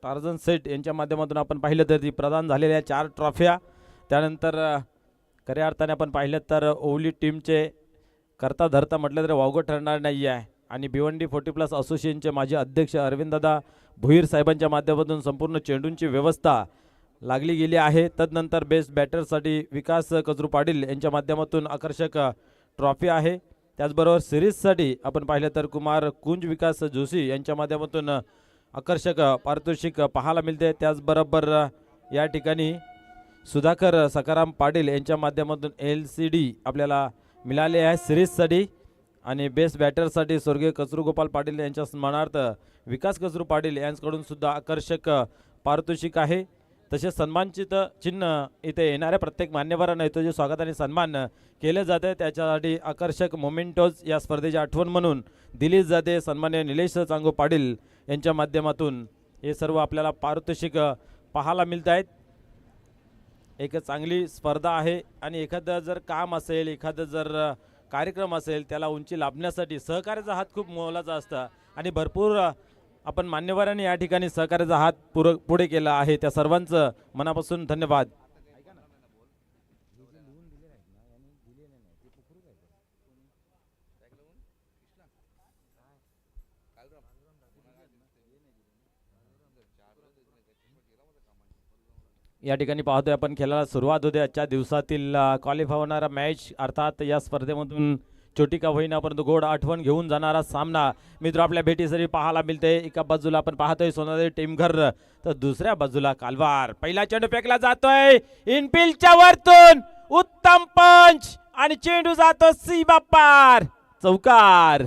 Tarzan set यांच्या माध्यमातून आपण पाहिलं तर ती प्रदान झालेल्या 4 ट्रॉफ्या, त्यानंतर खऱ्या अर्थाने आपण पाहिलं तर ओवली टीमचे करता धरता म्हटलं तर वावगं ठरणार नाही आहे आणि भिवंडी 40+ असोसिएशनचे माजी अध्यक्ष अरविंददादा भुईर साहेबांच्या माध्यमातून संपूर्ण चेंडूंची व्यवस्था लागली गेली आहे। तदनंतर बेस्ट बॅटरसाठी विकास कजरू पाटील यांच्या माध्यमातून आकर्षक ट्रॉफी आहे। त्याचबरोबर सिरीजसाठी आपण पाहिलं तर कुमार कुंज विकास जोशी यांच्या माध्यमातून आकर्षक पारितोषिक पाहायला मिळते। त्याचबरोबर या ठिकाणी सुधाकर सकाराम पाटील यांच्या माध्यमातून LCD आपल्याला मिळाले आहे सिरीजसाठी आणि बेस्ट बॅटरसाठी स्वर्गीय कचरू गोपाल पाटील यांच्या सन्मानार्थ विकास कचरू पाटील यांच्याकडून सुद्धा आकर्षक पारितोषिक आहे। तसेच सन्मानचित चिन्ह इथे येणाऱ्या प्रत्येक मान्यवरांना इथे जे स्वागत आणि सन्मान केले जाते त्याच्यासाठी आकर्षक मोमेंटोज या स्पर्धेची आठवण म्हणून दिली जाते। सन्मान्य निलेश चांगो पाटील यांच्या माध्यमातून हे सर्व आपल्याला पारितोषिक पाहायला मिळत आहेत। एक चांगली स्पर्धा आहे आणि एखादं जर काम असेल एखादं जर कार्यक्रम असेल त्याला उंची लाभण्यासाठी सहकार्याचा हात खूप मोलाचा असता आणि भरपूर आपण मान्यवरांनी या ठिकाणी सहकार्याचा हात पुढे केला आहे। त्या सर्वांचं मनापासून धन्यवाद। या ठिकाणी पाहतोय आपण खेळाला सुरुवात होते आजच्या दिवसातील क्वालिफाय होणारा मॅच अर्थात या स्पर्धेमधून छोटी का होईना परंतु गोड आठवण घेऊन जाणारा सामना मित्र आपल्या भेटीसाठी पाहायला मिळते। एका बाजूला आपण पाहतोय सोनाली टीमघर तर दुसऱ्या बाजूला कालवार। पहिला चेंडू फेकला जातोय इनफिल्डच्या वरतून उत्तम पंच आणि चेंडू जातो सीमा पार चौकार।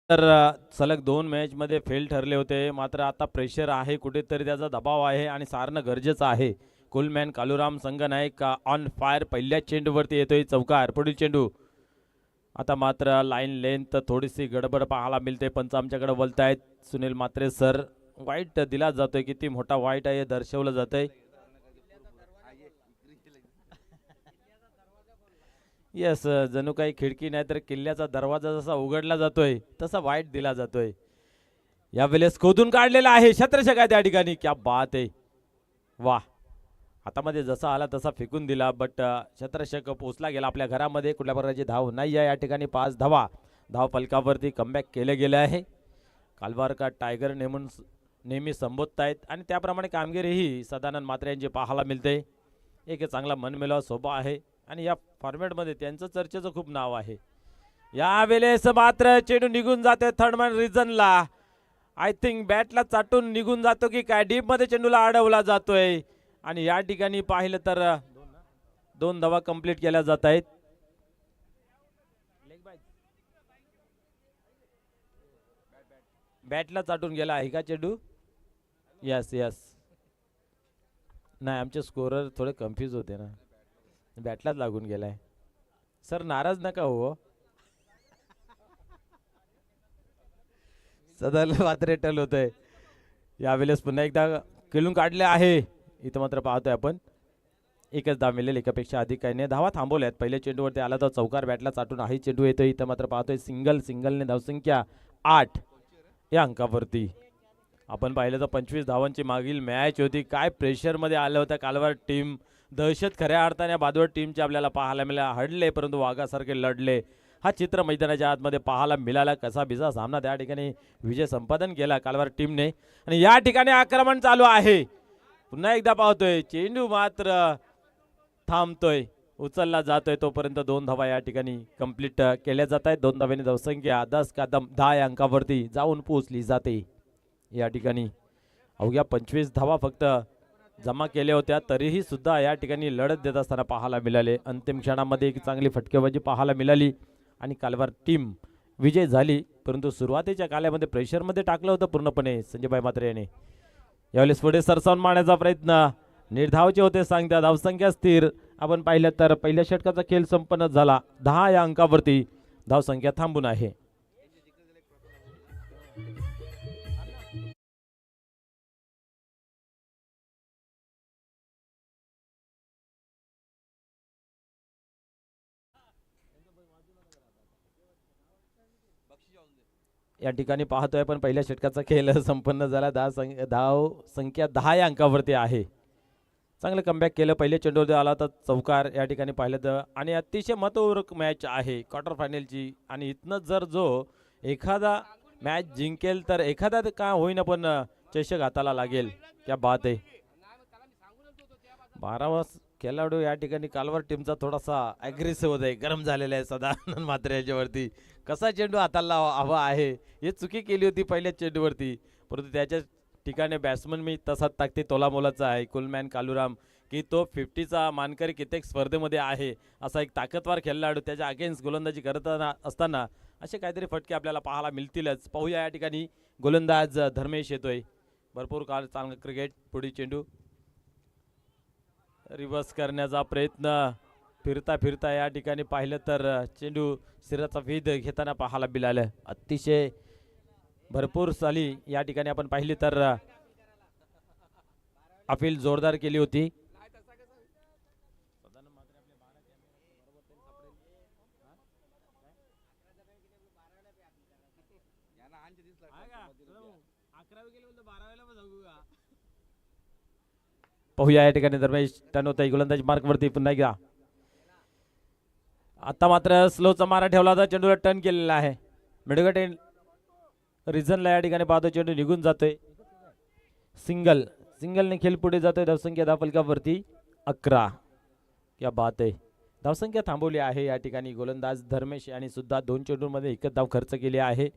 तर सलग 2 मॅचमध्ये फेल ठरले होते मात्र आता प्रेशर आहे कुठेतरी त्याचा दबाव आहे आणि सारणं गरजेचं आहे। कुलमॅन कालुराम संगनायक ऑन फायर पहिल्या चेंडूवरती येतोय चौकार। पुढील चेंडू आता मात्र लाईन लेंथ थोडीशी गडबड पाहायला मिळते। पंच आमच्याकडे बोलतायत सुनील मात्रे सर वाईट दिला जातोय किती मोठा वाईट आहे दर्शवलं जातंय। यस जणू काही खिडकी नाही तर किल्ल्याचा दरवाजा जसा उघडला जातोय तसा वाईट दिला जातोय। यावेळेस खोदून काढलेला आहे छत्रशक आहे त्या ठिकाणी क्या बात आहे वाह। हातामध्ये जसा आला तसा फेकून दिला बट छत्रशक पोचला गेला आपल्या घरामध्ये कुठल्या प्रकारची धाव नाही आहे। या ठिकाणी 5 धावा धाव फलकावरती कमबॅक केले गेले आहे। कालवार का टायगर नेहमी संबोधतायत आणि त्याप्रमाणे कामगिरीही सदानंद मात्रे यांची पाहायला मिळते। एक चांगला मनमिलाव स्वभाव आहे आणि या फॉर्मॅटमध्ये त्यांचं चर्चेचं खूप नाव आहे। यावेळेस मात्र चेंडू निघून जाते थर्डमॅन रिजनला। आय थिंक बॅटला चाटून निघून जातो की काय डीप मध्ये चेंडूला अडवला जातोय आणि या ठिकाणी पाहिलं तर 2 धावा कंप्लीट केल्या जात आहेत। बॅटला चाटून गेला आहे का चेंडू? यस यस नाही आमचे स्कोरर थोडे कन्फ्यूज होते ना बॅटलाच लागून गेलाय। सर नाराज नका हो सदल मात्र टल होतंय। यावेळेस पुन्हा एकदा खेळून काढले आहे इथं मात्र पाहतोय आपण एकच धाव मिळेल एकापेक्षा अधिक काही नाही। धावा थांबवल्यात पहिल्या चेंडूवरती आला तर चौकार बॅटला चाटून आहे चेंडू येतोय इथं मात्र पाहतोय सिंगलने धावसंख्या 8 या अंकावरती। आपण पाहिलं तर 25 धावांची मागील मॅच होती काय प्रेशर मध्ये आलं होतं कालवार टीम दहशत खऱ्या अर्थाने बादवड टीमचे आपल्याला पाहायला मिळाला हडले परंतु वाघासारखे लढले। हा चित्र मैदानाच्या आतमध्ये पाहायला मिळाला कसा बिसा सामना त्या ठिकाणी विजय संपादन केला कालवार टीमने आणि या ठिकाणी आक्रमण चालू आहे। पुन्हा एकदा पाहतोय चेंडू मात्र थांबतोय उचलला जातोय तोपर्यंत 2 धावा या ठिकाणी कंप्लीट केल्या जात आहेत। 2 धावांनी धावसंख्या 10 या अंकावरती जाऊन पोहोचली जाते। या ठिकाणी अवघ्या 25 धावा फक्त जमा केल्या होत्या तरीही सुद्धा या ठिकाणी लढत देत असताना पाहायला मिळाले। अंतिम क्षणामध्ये एक चांगली फटकेबाजी पाहायला मिळाली आणि कालवार टीम विजय झाली परंतु सुरुवातीच्या काल्यामध्ये प्रेशरमध्ये टाकलं होतं पूर्णपणे संजयभाई मात्रे यांनी। यावेळेस पुढे सरसावून मारण्याचा प्रयत्न, निर्धावचे होते सांगता, धावसंख्या स्थिर. आपण पाहिलं तर पहिल्या षटकाचा खेळ संपन्न झाला. 10 या अंकावरती धावसंख्या थांबून आहे. या ठिकाणी पाहतोय पण पहिल्या षटकाचा खेळ संपन्न झाला. धाव संख्या 10 या अंकावरती आहे. चांगलं कमबॅक केलं. पहिले चेंडूवर आला तर चौकार या ठिकाणी पाहिलं तर, आणि अतिशय महत्त्वपूर्ण मॅच आहे क्वार्टर फायनलची. आणि इथनं जर जो एखादा मॅच जिंकेल तर एखादा का होईना पण चषक हाताला लागेल. क्या बात आहे. 12वा खेळाडू या ठिकाणी कालवर टीमचा थोडासा ॲग्रेसिव्ह होत आहे, गरम झालेला आहे सदानंद मात्र याच्यावरती. कसा चेंडू हाताला हवा आहे, हे चुकी केली होती पहिल्या चेंडूवरती, परंतु त्याच्या ठिकाणी बॅट्समन मी तसाच टाकते तोलामोलाचा आहे कुलमॅन कालुराम, की तो 50चा मानकरी कित्येक स्पर्धेमध्ये आहे. असा एक ताकदवार खेळाडू त्याच्या अगेन्स्ट गोलंदाजी करत असताना असे काहीतरी फटके आपल्याला पाहायला मिळतीलच. पाहूया या ठिकाणी गोलंदाज धर्मेश येतोय. भरपूर काळ चांगलं क्रिकेट. पुढील चेंडू रिव्हर्स करण्याचा प्रयत्न, फिरता फिरता या ठिकाणी पाहिलं तर चेंडू सिराचा वेध घेताना पाहायला मिळालं. अतिशय भरपूर साली या ठिकाणी आपण पाहिली तर अपील जोरदार केली होती. पाहूया या ठिकाणी धर्मेश टर्न होत आहे गोलंदाजी मार्कवरती पुन्हा एकदा. आता मात्र स्लोचा मारा ठेवला होता, चेंडूला टर्न केलेला आहे. मिडगट रिझनला या ठिकाणी पाहतो चेंडू निघून जातोय. सिंगलने खेळ पुढे जातोय. धावसंख्या धावफलकावरती 11. क्या बात आहे. धावसंख्या थांबवली आहे या ठिकाणी. गोलंदाज धर्मेश यांनी सुद्धा 2 चेंडूंमध्ये एकच धाव खर्च केली आहे.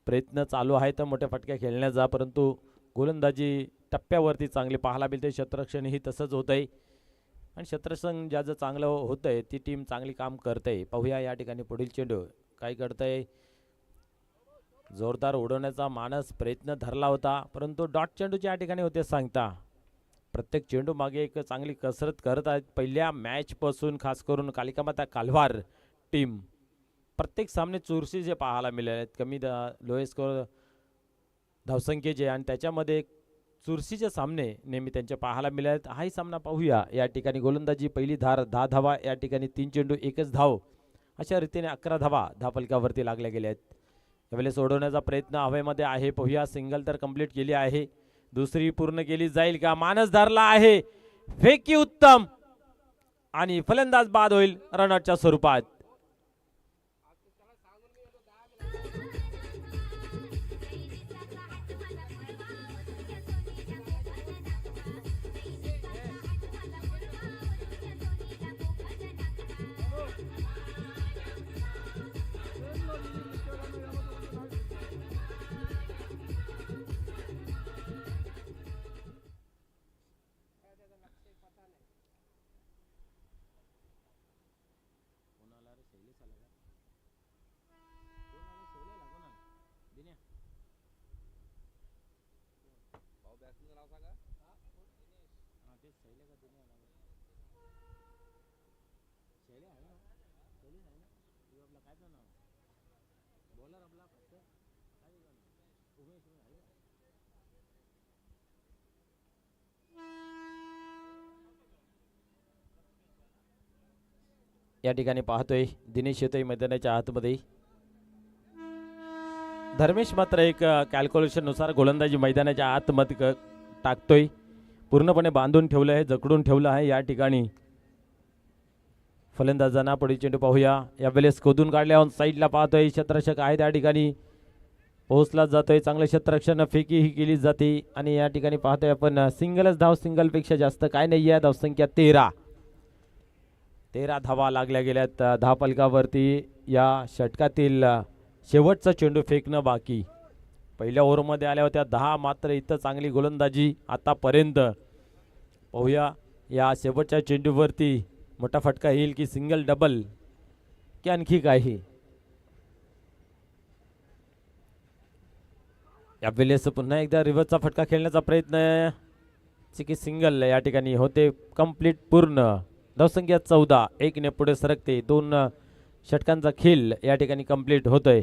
प्रयत्न चालू आहे तर मोठ्या फटक्या खेळण्याचा, परंतु गोलंदाजी टप्प्यावरती चांगले पाहायला मिळते. क्षेत्ररक्षणही तसंच होत आहे, आणि क्षेत्ररक्षण ज्याचं चांगलं होत आहे ती टीम चांगली काम करते. पाहूया या ठिकाणी पुढील चेंडू काय करतंय. जोरदार उडवण्याचा मानस प्रयत्न धरला होता, परंतु डॉट चेंडूच्या या ठिकाणी होते सांगता. प्रत्येक चेंडू मागे एक चांगली कसरत करत आहेत. पहिल्या मॅचपासून खास करून कालिकामाता कालवार टीम प्रत्येक सामने चुरशीचे पाहायला मिळाले आहेत. कमी लोएस्ट स्कोर धावसंख्येचे, आणि त्याच्यामध्ये चुरशीचे सामने नेहमी त्यांचे पाहायला मिळाले. हाही सामना पाहूया. या ठिकाणी गोलंदाजी पहिली धार 10 धावा या ठिकाणी, 3 चेंडू 1च धाव, अशा रीतीने 11 धावा धावफलकावरती लागल्या गेल्या आहेत. यावेळेस सोडवण्याचा प्रयत्न हवेमध्ये आहे. पाहूया. सिंगल तर कंप्लीट केली आहे, दुसरी पूर्ण केली जाईल का. मानस धरला आहे, फेकी उत्तम, आणि फलंदाज बाद होईल रनआउटच्या स्वरूपात. या ठिकाणी पाहतोय दिनेश येतोय मैदानाच्या आतमध्ये. धर्मेश मात्र एक कॅल्क्युलेशन नुसार गोलंदाजी मैदानाच्या आतमध्ये टाकतोय. पूर्णपणे बांधून ठेवलं आहे, जकडून ठेवलं आहे. या ठिकाणी फलंदाजांना पुढील चेंडू पाहूया. यावेळेस खोदून काढल्या साईडला पाहतोय. क्षेत्ररक्षक आहे त्या ठिकाणी पोहोचला जातोय. चांगलं क्षेत्ररक्षण, फेकी ही केली जाते, आणि या ठिकाणी पाहतोय आपण सिंगलच धाव, सिंगलपेक्षा जास्त काय नाही आहे. धावसंख्या 13 धावा लागल्या गेल्यात धावफलकावरती. या षटकातील शेवटचा चेंडू फेकणं बाकी. पहिल्या ओव्हरमध्ये आल्या होत्या 10, मात्र इथं चांगली गोलंदाजी आतापर्यंत. पाहूया या शेवटच्या चेंडूवरती मोठा फटका येईल की सिंगल, डबल, की आणखी काही. यावेळेस पुन्हा एकदा रिव्हर्सचा फटका खेळण्याचा प्रयत्न, चिकी सिंगल या ठिकाणी होते कंप्लीट पूर्ण. धावसंख्या 14, 1 ने पुढे सरकते. 2 षटकांचा खेळ या ठिकाणी कंप्लीट होतोय.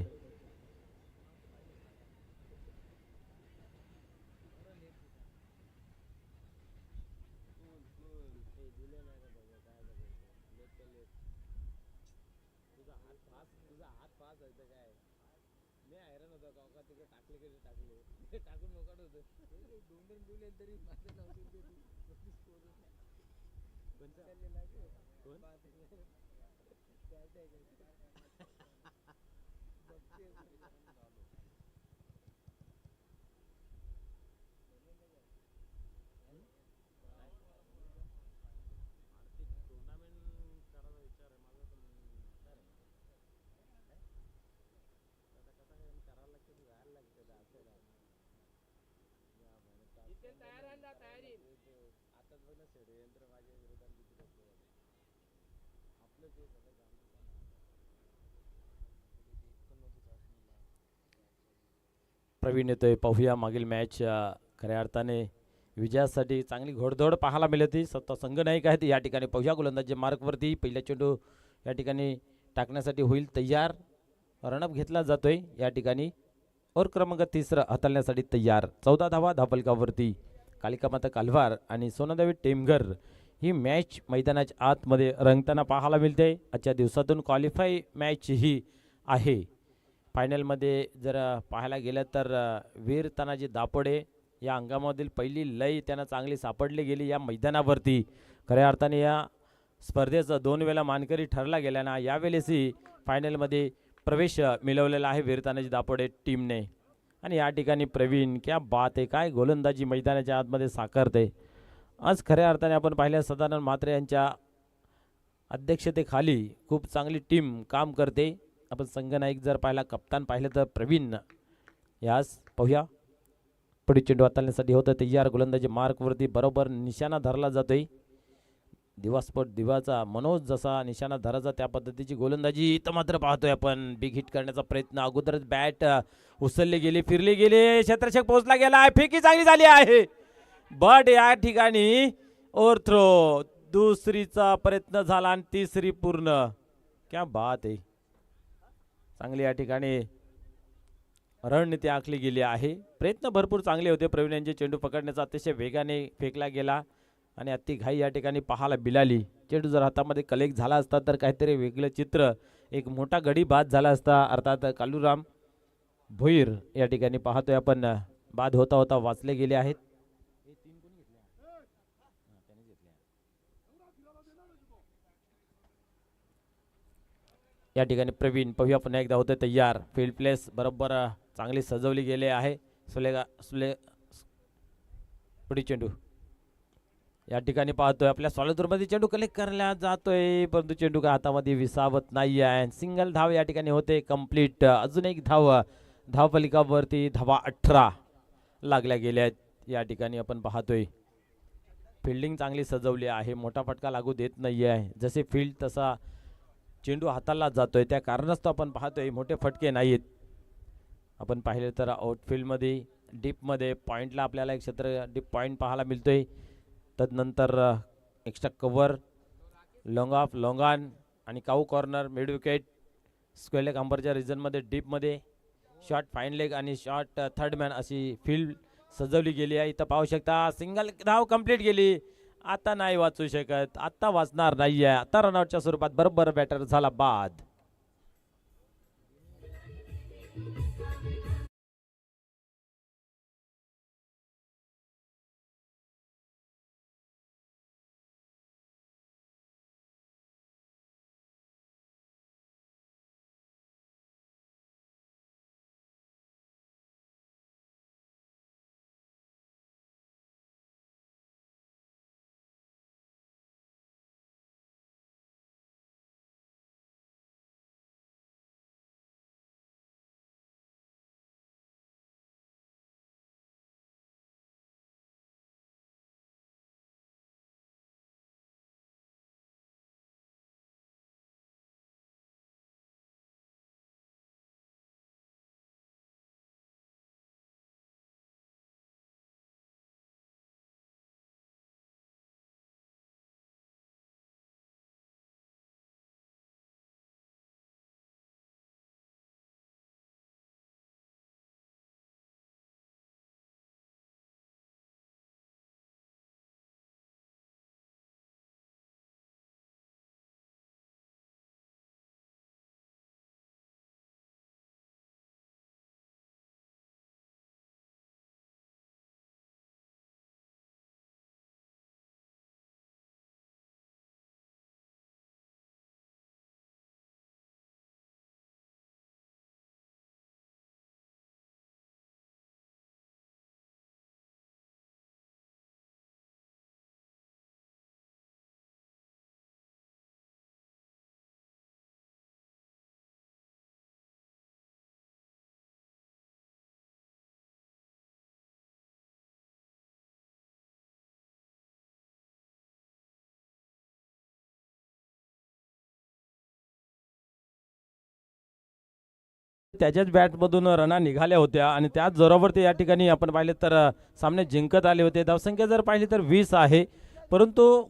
प्रवीण येतोय. पाहूया मागील मॅच खऱ्या अर्थाने विजयासाठी चांगली घोडदौड पाहायला मिळते. स्वतः संघ नायक आहेत या ठिकाणी. पाहूया गोलंदाजी मार्कवरती पहिला चेंडू या ठिकाणी टाकण्यासाठी होईल तयार. रनअप घेतला जातोय या ठिकाणी. ओव्हर क्रमांक 3 हाताळण्यासाठी तयार. 14 धावा धापलकावरती. कालिका माता कालवार आणि सोनादेवी टेमघर ही मॅच मैदानाच्या आतमध्ये रंगताना पाहायला मिळते. आजच्या दिवसातून क्वालिफाय मॅच ही आहे. फायनलमध्ये जर पाहायला गेलं तर वीर तानाजी दापोडे या अंगामधील पहिली लय त्यांना चांगली सापडली गेली या मैदानावरती. खऱ्या अर्थाने या स्पर्धेचा 2 वेळा मानकरी ठरला गेल्यानं यावेळेसही फायनलमध्ये प्रवेश मिळवलेला आहे वीर तानाजी दापोडे टीमने. आणि या ठिकाणी प्रवीण क्या बात आहे, काय गोलंदाजी मैदानाच्या आतमध्ये साकारते. आज खऱ्या अर्थाने आपण पाहिल्या सदानंद म्हात्रे यांच्या अध्यक्षतेखाली खूप चांगली टीम काम करते. आपण संघनायक जर पाहिला, कप्तान पाहिलं तर प्रवीण. यास पाहूया पुढे चेंडू हाताळण्यासाठी होतं तयार. गोलंदाजी मार्कवरती बरोबर निशाणा धरला जातोय. दिवास्फोट दिवाचा मनोज जसा निशाणा धराचा त्या पद्धतीची गोलंदाजी इथं मात्र पाहतोय आपण. बिग हिट करण्याचा प्रयत्न. अगोदरच बॅट उचलली गेली, फिरली गेली, क्षेत्ररक्षक पोहोचला गेला आहे. फेकी चांगली झाली आहे, बट या ठिकाणी ओव्हर थ्रो. दुसरीचा प्रयत्न झाला आणि तिसरी पूर्ण. क्या बात आहे, चांगली या ठिकाणी रणनीती आखली गेली आहे. प्रयत्न भरपूर चांगले होते प्रवीण यांचे. चेंडू पकडण्याचा अतिशय वेगाने फेकला गेला आणि अति घाई या ठिकाणी पाहायला मिळाली. चेंडू जर हातामध्ये कलेक्ट झाला असता तर काहीतरी वेगळं चित्र, एक मोठा गडी बाद झाला असता. अर्थात कालूराम भोईर या ठिकाणी पाहतोय आपण बाद होता होता वाचले गेले आहेत. या ठिकाणी प्रवीण पाहूया पुन्हा एकदा होते तयार. फील्ड प्लेस बरोबर चांगली सजवली गेली आहे. पुढे चेंडू या ठिकाणी पाहतोय आपल्या सॉलिडमध्ये चेंडू कलेक्ट करण्यात जातोय, परंतु चेंडू का हातामध्ये विसावत नाही आहे. सिंगल धाव या ठिकाणी होते कंप्लीट. अजून एक धाव धावफलकावरती. धावा 18 लागल्या गेल्या आहेत या ठिकाणी. आपण पाहतोय फिल्डिंग चांगली सजवली आहे. मोठा फटका लागू देत नाही आहे. जसे फील्ड तसा चेंडू हाताला जातोय, त्या कारणास्तव तो आपण पाहतोय मोठे फटके नाहीत. आपण पाहिले तर आउटफील्डमध्ये डीपमध्ये पॉईंटला आपल्याला एक क्षेत्र डीप पॉईंट पाहायला मिळतोय. तदनंतर extra cover, long off, long on आणि cow corner, mid wicket, square leg अंबरच्या रिजनमध्ये डीपमध्ये शॉर्ट फाईन लेग आणि शॉर्ट थर्ड मॅन अशी फील्ड सजवली गेली आहे. इथं पाहू शकता सिंगल धाव कंप्लीट गेली. आता नाही वाचू शकत, आता वाचणार नाही आहे. आता रनआउटच्या स्वरूपात बरोबर बॅटर झाला बाद. त्याच्याच बॅटमधून रना निघाल्या होत्या आणि त्याच जोरावरती या ठिकाणी आपण पाहिले तर सामने जिंकत आले होते. धावसंख्या जर पाहिली तर 20 आहे, परंतु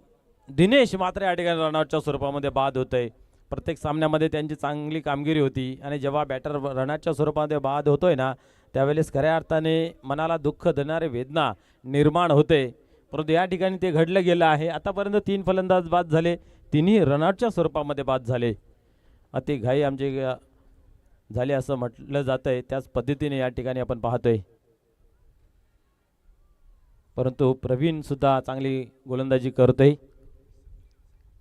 दिनेश मात्र या ठिकाणी रनआउटच्या स्वरूपामध्ये बाद होतंय. प्रत्येक सामन्यामध्ये त्यांची चांगली कामगिरी होती आणि जेव्हा बॅटर रनआउटच्या स्वरूपामध्ये बाद होतोय ना, त्यावेळेस खऱ्या अर्थाने मनाला दुःख देणारे वेदना निर्माण होते. परंतु या ठिकाणी ते घडलं गेलं आहे. आतापर्यंत 3 फलंदाज बाद झाले, तिन्ही रनआउटच्या स्वरूपामध्ये बाद झाले. अति घाई आमची झाली असं म्हटलं जातंय, त्याच पद्धतीने या ठिकाणी आपण पाहतोय. परंतु प्रवीण सुद्धा चांगली गोलंदाजी करतोय.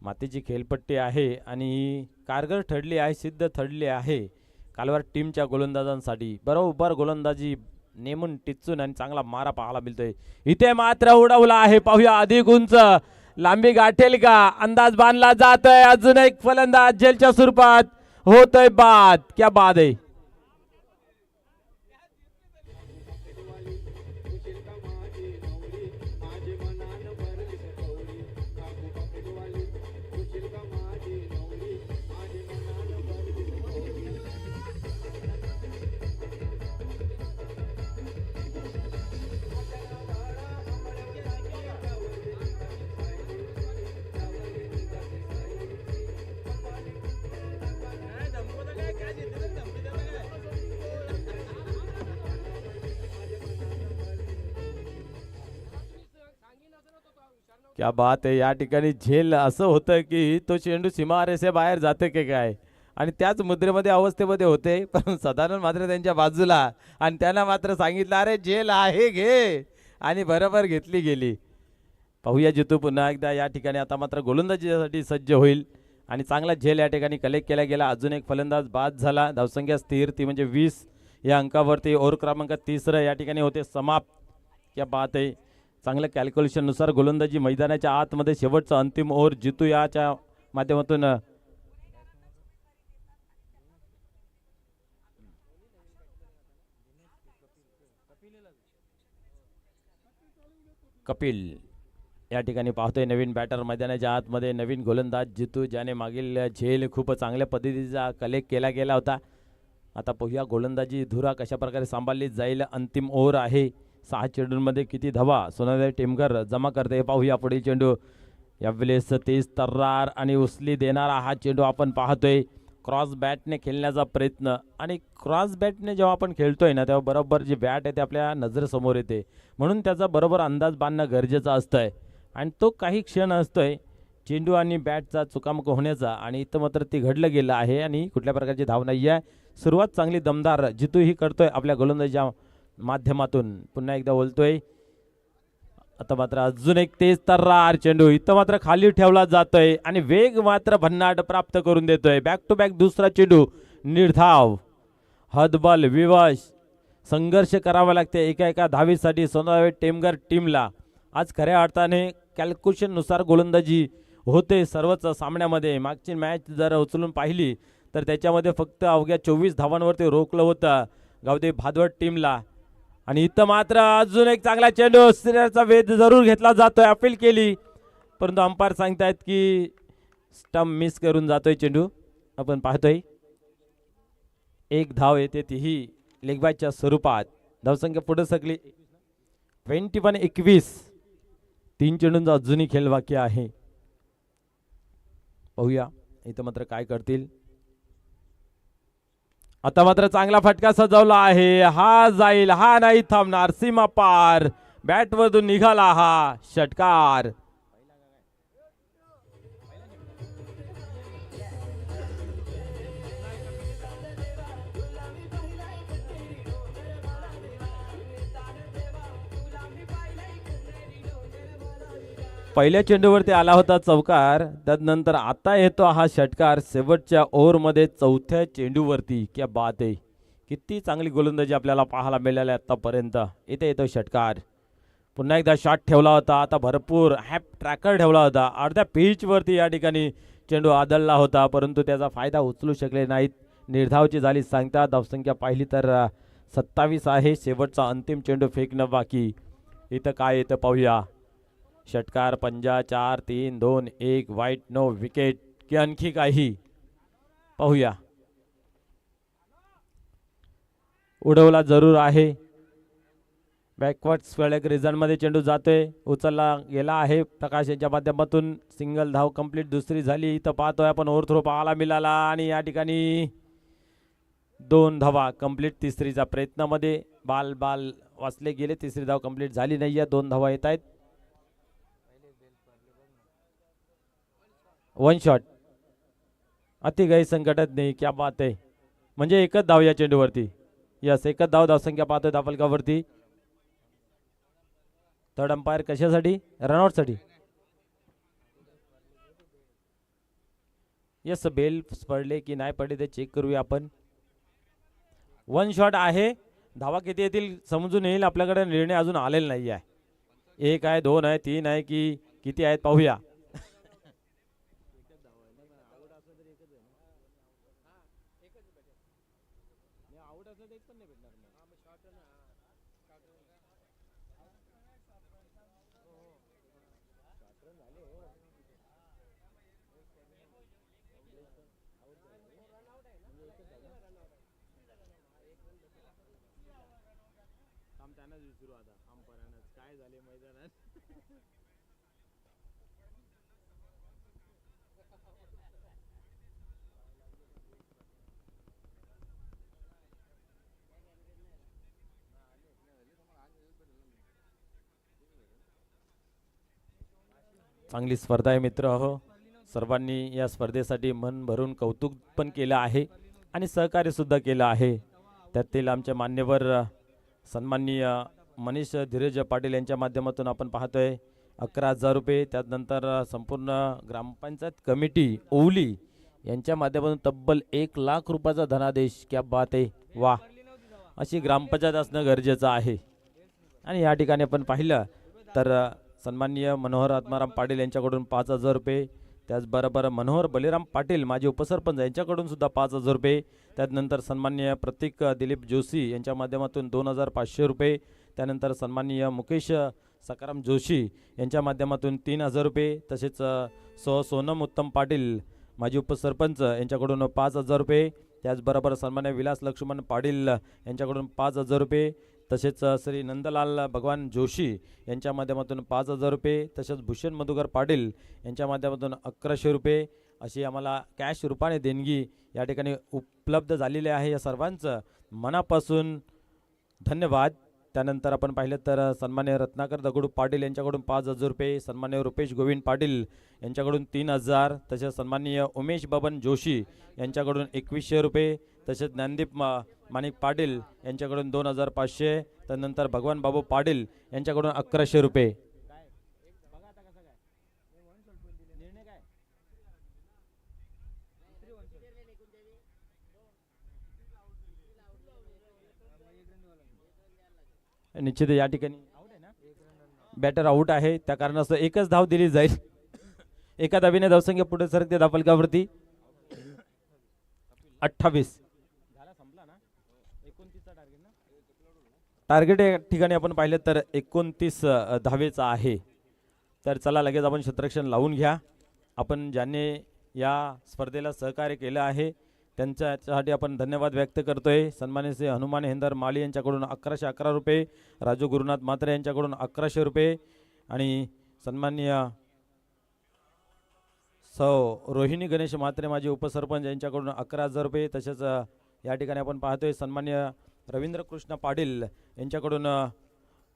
मातीची खेळपट्टी आहे आणि कारगर ठरली आहे, सिद्ध ठरली आहे कालवार टीमच्या गोलंदाजांसाठी. बरोबर गोलंदाजी नेमून टिचून आणि चांगला मारा पाहायला मिळतोय. इथे मात्र उडवला आहे, पाहूया अधिक उंच लांबी गाठेल का, अंदाज बांधला जातोय. अजून एक फलंदाज जेलच्या स्वरूपात होतोय बाद. क्या बाद आहे. क्या बात आहे. या ठिकाणी झेल असं होतं की तो चेंडू सीमारेषे बाहेर जाते की काय आणि त्याच मुद्रेमध्ये अवस्थेमध्ये होते, पण सदानंद मात्र त्यांच्या बाजूला आणि त्यांना मात्र सांगितलं अरे झेल आहे घे, आणि बरोबर घेतली गेली. पाहूया जितू पुन्हा एकदा या ठिकाणी आता मात्र गोलंदाजीसाठी सज्ज होईल आणि चांगला झेल या ठिकाणी कलेक्ट केला गेला. अजून एक फलंदाज बाद झाला. धावसंख्या स्थिर ती म्हणजे 20 या अंकावरती. ओव्हर क्रमांक 3 या ठिकाणी होते समाप्त. क्या बात आहे. चांगलं कॅल्क्युलेशननुसार गोलंदाजी मैदानाच्या आतमध्ये शेवटचा अंतिम ओव्हर जितू याच्या माध्यमातून कपिल या ठिकाणी पाहतोय. नवीन बॅटर मैदानाच्या आतमध्ये, नवीन गोलंदाज जितू, ज्याने मागील झेल खूप चांगल्या पद्धतीचा कलेक्ट केला गेला होता. आता पाहूया गोलंदाजी धुरा कशा प्रकारे सांभाळली जाईल. अंतिम ओव्हर आहे. 6 चेंडूंमध्ये किती धावा सोनाली टेमकर जमा करते पाहूया. पुढील चेंडू यावेळेस तेज तर्रार आणि उचली देणारा हा चेंडू आपण पाहतोय. क्रॉस बॅटने खेळण्याचा प्रयत्न, आणि क्रॉस बॅटने जेव्हा आपण खेळतोय ना, तेव्हा बरोबर जी बॅट आहे ते आपल्या नजरेसमोर येते, म्हणून त्याचा बरोबर अंदाज बांधणं गरजेचं असतंय. आणि तो काही क्षण असतोय चेंडू आणि बॅटचा चुकामुक होण्याचा, आणि इथं मात्र ती घडलं गेलं आहे आणि कुठल्या प्रकारची धाव नाही आहे. सुरुवात चांगली दमदार जितूही करतोय आपल्या गोलंदाजीच्या माध्यमातून. पुन्हा एकदा बोलतोय. आता मात्र अजून एक तेज तर्रार चेंडू इथं मात्र खाली ठेवला जातोय आणि वेग मात्र भन्नाट प्राप्त करून देतोय. बॅक टू बॅक दुसरा चेंडू, निर्धाव, हदबल विवश संघर्ष करावा लागते एका धावीसाठी सोनाली टेमकर टीमला. आज खऱ्या अर्थाने कॅल्क्युलेशननुसार गोलंदाजी होते सर्वच सामन्यामध्ये. मागची मॅच जर उचलून पाहिली तर त्याच्यामध्ये फक्त अवघ्या 24 धावांवरती रोखलं होतं गावदेवी भादवड टीमला. आणि इथं मात्र अजून एक चांगला चेंडू, स्त्रियाचा वेध जरूर घेतला जातोय. अपील केली परंतु अंपायर सांगतायत की स्टंप मिस करून जातोय चेंडू. आपण पाहतोय एक धाव येते, तीही लेगबायच्या स्वरूपात. धावसंख्या पुढे सकली 21. 3 चेंडूंचा अजूनही खेळ बाकी आहे. पाहूया इथं मात्र काय करतील. आता मात्र चांगला फटका सजवला आहे. हा जाईल, हा नाही थांबणार. सीमा पार बॅटवरून निघाला हा षटकार. पहिल्या चेंडूवरती आला होता चौकार, त्यानंतर आता येतो हा षटकार शेवटच्या ओव्हरमध्ये 4थ्या चेंडूवरती. क्या बात आहे. किती चांगली गोलंदाजी आपल्याला पाहायला मिळाली आतापर्यंत. इथे येतो षटकार. पुन्हा एकदा शॉट ठेवला होता, आता भरपूर हॅप ट्रॅकर ठेवला होता. अर्ध्या पिचवरती या ठिकाणी चेंडू आदळला होता परंतु त्याचा फायदा उचलू शकले नाहीत. निर्धावची झाली सांगता. धावसंख्या पाहिली तर 27 आहे. शेवटचा अंतिम चेंडू फेकणं बाकी. इथं काय येतं पाहूया. षटकार, पंजा, 4, 3, 2, 1, वाईट, नो विकेट की आणखी काही पाहूया. उडवला जरूर आहे. बॅकवर्ड स्क्वेअर रिझनमध्ये चेंडू जातोय, उचलला गेला आहे. प्रकाश यांच्या माध्यमातून सिंगल धाव कंप्लीट दुसरी झाली. इथं पाहतोय आपण ओव्हरथ्रो पाहायला मिळाला आणि या ठिकाणी 2 धावा कंप्लीट. तिसरीचा प्रयत्नामध्ये बाल वाचले गेले. तिसरी धाव कंप्लीट झाली नाही आहे. 2 धावा येत आहेत. 1 शॉट. अति गैर संकटात नाही. क्या बात आहे. म्हणजे एकच धाव या चेंडूवरती. यस, एकच धावसंख्या पाहतोय धाफलकावरती. थर्ड अंपायर कशासाठी? रनआउटसाठी. यस, बेल पडले की नाही पडले ते चेक करूया आपण. 1 शॉट आहे. धावा किती येतील समजून येईल. आपल्याकडे निर्णय अजून आलेला नाही आहे. 1 आहे, 2 आहे, 3 आहे की किती आहेत पाहूया. काय झाले मैदानात. चांगली स्पर्धा आहे मित्र हो. सर्वांनी या स्पर्धेसाठी मन भरून कौतुक पण केलं आहे आणि सहकार्य सुद्धा केलं आहे. त्यातील आमचे मान्यवर सन्माननीय मनीष धीरज पाटील यांच्या माध्यमातून आपण पाहतोय 11,000 रुपये. त्यानंतर संपूर्ण ग्रामपंचायत कमिटी ओवली यांच्या माध्यमातून तब्बल 1 लाख रुपयाचा धनादेश. क्या बात आहे. वा, अशी ग्रामपंचायत असणं गरजेचं आहे. आणि या ठिकाणी आपण पाहिलं तर सन्माननीय मनोहर आत्माराम पाटील यांच्याकडून 5,000 रुपये. त्याचबरोबर मनोहर बलिराम पाटील माजी उपसरपंच यांच्याकडून सुद्धा 5,000 रुपये. त्यानंतर सन्माननीय प्रतीक दिलीप जोशी यांच्या माध्यमातून 2,500 रुपये. त्यानंतर सन्माननीय मुकेश सकाराम जोशी यांच्या माध्यमातून 3,000 रुपये. तसेच सोनम उत्तम पाटील माजी उपसरपंच यांच्याकडून 5,000 रुपये. त्याचबरोबर सन्माननीय विलास लक्ष्मण पाटील यांच्याकडून 5,000 रुपये. तसेच श्री नंदलाल भगवान जोशी यांच्या माध्यमातून 5,000 रुपये. तसेच भूषण मधुकर पाटील यांच्या माध्यमातून 1,100 रुपये. अशी आम्हाला कॅश रूपाने देणगी या ठिकाणी उपलब्ध झालेली आहे. या सर्वांचं मनापासून धन्यवाद. त्यानंतर आपण पाहिलं तर सन्मान्य रत्नाकर दगडू पाटील यांच्याकडून 5,000 रुपये. सन्मान्य रुपेश गोविंद पाटील यांच्याकडून 3,000. तसेच सन्माननीय उमेश बबन जोशी यांच्याकडून 2,100 रुपये. तसेच ज्ञानदीप माणिक पाटील यांच्याकडून 2,500. त्यानंतर भगवान बाबू पाटील यांच्याकडून 1,100 रुपये. निश्चित या ठिकाणी बॅटर आउट आहे. त्या कारणास्तव एकच धाव दिली जाईल. एका धावीने धावसंख्या पुढे सरकते धाफलकावरती. 28 टार्गेट या ठिकाणी आपण पाहिलं तर 29 धावेचा आहे. तर चला लगेच आपण क्षेत्ररक्षण लावून घ्या. आपण ज्यांनी या स्पर्धेला सहकार्य केलं आहे त्यांच्यासाठी आपण धन्यवाद व्यक्त करतोय. सन्माननीय श्री हनुमान हेंदर माळी यांच्याकडून 1,111 रुपये. राजू गुरुनाथ म्हात्रे यांच्याकडून 1,100 रुपये. आणि सन्माननीय सौ रोहिणी गणेश म्हात्रे माजी उपसरपंच यांच्याकडून 11,000 रुपये. तसेच या ठिकाणी आपण पाहतोय सन्माननीय रवींद्र कृष्ण पाटील यांच्याकडून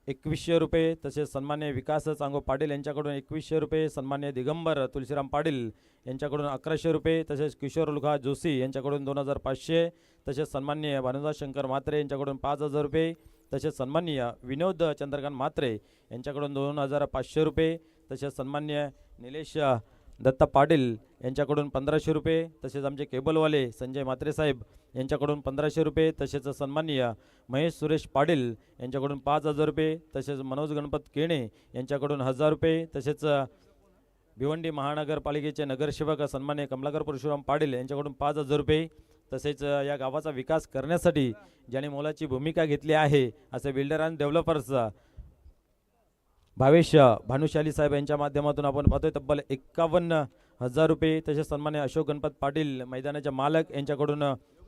2,100 रुपये. तसेच सन्मान्य विकास चांगो पाटील यांच्याकडून 2,100 रुपये. सन्मान्य दिगंबर तुलसीराम पाटील यांच्याकडून 1,100 रुपये. तसेच किशोर लुखा जोशी यांच्याकडून 2,500. तसेच सन्मान्य भानुदास शंकर म्हात्रे यांच्याकडून 5,000 रुपये. तसेच सन्माननीय विनोद चंद्रकांत म्हात्रे यांच्याकडून 2,500 रुपये. तसेच सन्मान्य निलेश दत्ता पाटील यांच्याकडून 1,500 रुपये. तसेच आमचे केबलवाले संजय म्हात्रे साहेब यांच्याकडून 1,500 रुपये. तसेच सन्माननीय महेश सुरेश पाटील यांच्याकडून 5,000 रुपये. तसेच मनोज गणपत केणे यांच्याकडून 1,000 रुपये. तसेच भिवंडी महानगरपालिकेचे नगरसेवक सन्मान्य कमलाकर परशुराम पाटील यांच्याकडून 5,000 रुपये. तसेच या गावाचा विकास करण्यासाठी ज्याने मोलाची भूमिका घेतली आहे असे builder and developers Bhavesh Bhanushali saheb यांच्या माध्यमातून आपण पाहतोय तब्बल 51,000 रुपये. तसेच सन्मान्य अशोक गणपत पाटील मैदानाचे मालक यांच्याकडून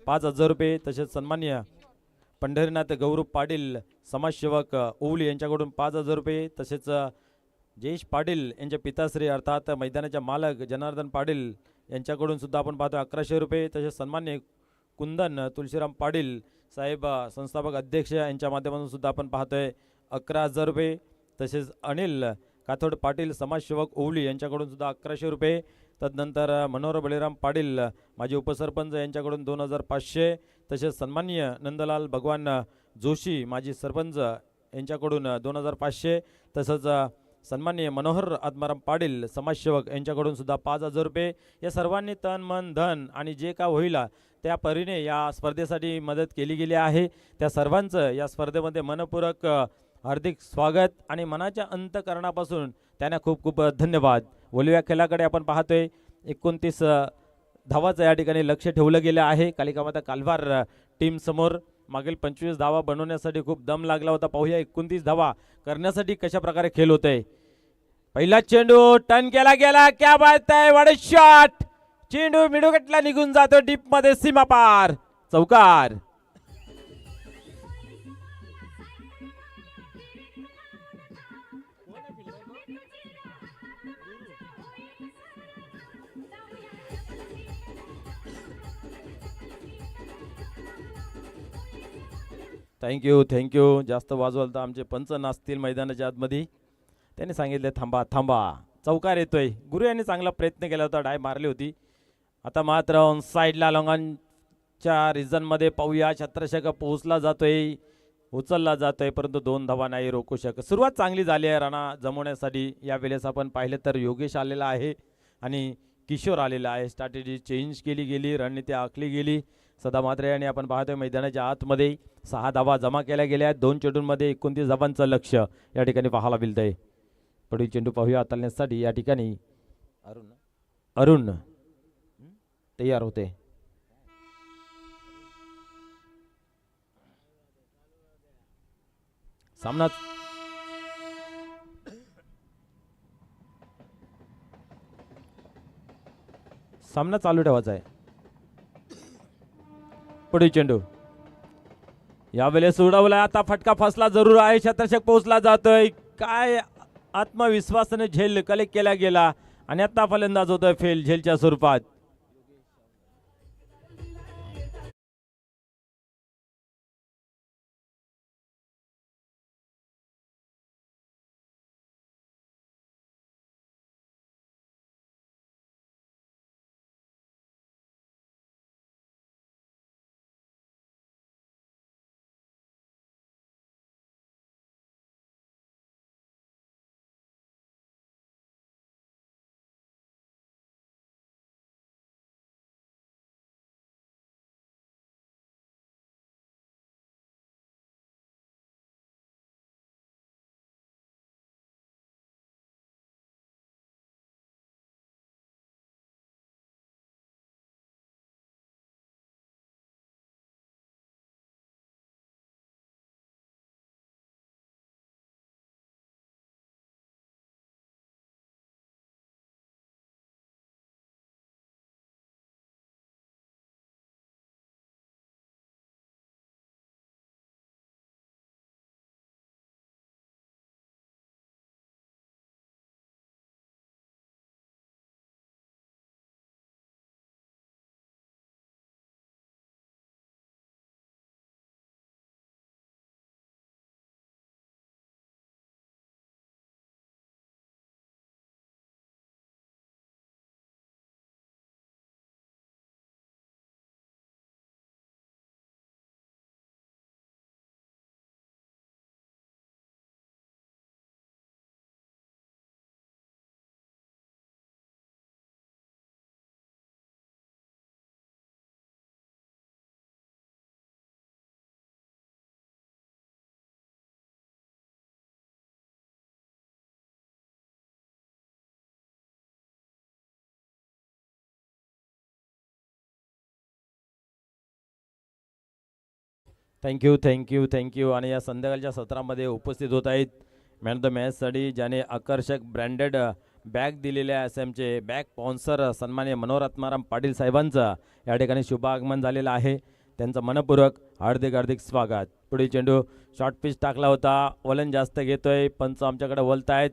5,000 रुपये. तसेच सन्मान्य पंढरीनाथ गौरव पाटील समाजसेवक ओवली यांच्याकडून 5,000 रुपये, तसेच जयेश पाटील यांच्या पिताश्री अर्थात मैदानाच्या मालक जनार्दन पाटील यांच्याकडून सुद्धा आपण पाहतो 1100 रुपये, तसेच सन्मान्य कुंदन तुळशीराम पाटील साहेब संस्थापक अध्यक्ष यांच्या माध्यमातून सुद्धा आपण पाहतोय 11,000 रुपये, तसेच अनिल काथोड पाटील समाजसेवक ओवली यांच्याकडून सुद्धा 1100 रुपये, तदनंतर मनोहर बळीराम पाटील माजी उपसरपंच यांच्याकडून 2,500, तसेच सन्माननीय नंदलाल भगवान जोशी माजी सरपंच यांच्याकडून 2,500, तसंच सन्माननीय मनोहर आत्माराम पाटील समाजसेवक यांच्याकडून सुद्धा 5,000 रुपये. या सर्वांनी तन मन धन आणि जे का होईल त्या परीने या स्पर्धेसाठी मदत केली गेली आहे. त्या सर्वांचं या स्पर्धेमध्ये मनपूर्वक हार्दिक स्वागत आणि मनाच्या अंतकरणापासून त्यांना खूप खूप धन्यवाद. बोलूया खेळाकडे आपण पाहतोय 29 धावाचं या ठिकाणी लक्ष ठेवलं गेलं आहे. कालिकामाता कालवार टीम समोर मागील 25 धावा बनवण्यासाठी खूप दम लागला होता. पाहूया 29 धावा करण्यासाठी कशा प्रकारे खेळ होतोय. पहिला चेंडू टर्न केला गेला, क्या बात आहे, व्हाट अ शॉट. चेंडू मिडुगटला निघून जातो डीप मध्ये, सीमा पार, चौकार. थँक्यू. जास्त वाजवलं तर आमचे पंच नाचतील मैदानाच्या आतमध्ये. त्यांनी सांगितले थांबा थांबा, चौकार येतोय. गुरु यांनी चांगला प्रयत्न केला होता, डाय मारली होती. आता मात्र ऑन साईडला लॉंगांच्या रिझनमध्ये पाहूया छत्रशक पोहोचला जातोय, उचलला जातोय, परंतु 2 धावा नाही रोखू शकत. सुरुवात चांगली झाली आहे राणा जमवण्यासाठी. यावेळेस आपण पाहिलं तर योगेश आलेला आहे आणि किशोर आलेला आहे. स्ट्रॅटेजी चेंज केली गेली, रणनीती आखली गेली. सदा मात्र यांनी आपण पाहतोय मैदानाच्या आतमध्ये 6 धावा जमा केल्या गेल्या आहेत. 2 चेंडूंमध्ये 29 धावांचं लक्ष या ठिकाणी पाहायला मिळतंय. पुढील चेंडू पाहूया हाताळण्यासाठी या ठिकाणी अरुण तयार होते. सामना चालू ठेवायचा आहे. पुढील चेंडू यावेळेस उडवला, आता फटका फसला जरूर आहे. शतरषक पोहोचला जातोय. काय आत्मविश्वासाने झेल कलेक्ट केला गेला आणि आता फलंदाज होतोय फेल झेलच्या स्वरूपात. थँक्यू. आणि या संध्याकाळच्या सत्रामध्ये उपस्थित होत आहेत मॅन ऑफ द मॅचसाठी ज्याने आकर्षक ब्रँडेड बॅग दिलेल्या एसएमचे बॅग स्पॉन्सर सन्मान्य मनोहर आत्माराम पाटील साहेबांचं या ठिकाणी शुभागमन झालेलं आहे. त्यांचं मनपूर्वक हार्दिक हार्दिक स्वागत. पुढील चेंडू शॉर्ट पिच टाकला होता, वलन जास्त घेतोय, पंच आमच्याकडे वलतायत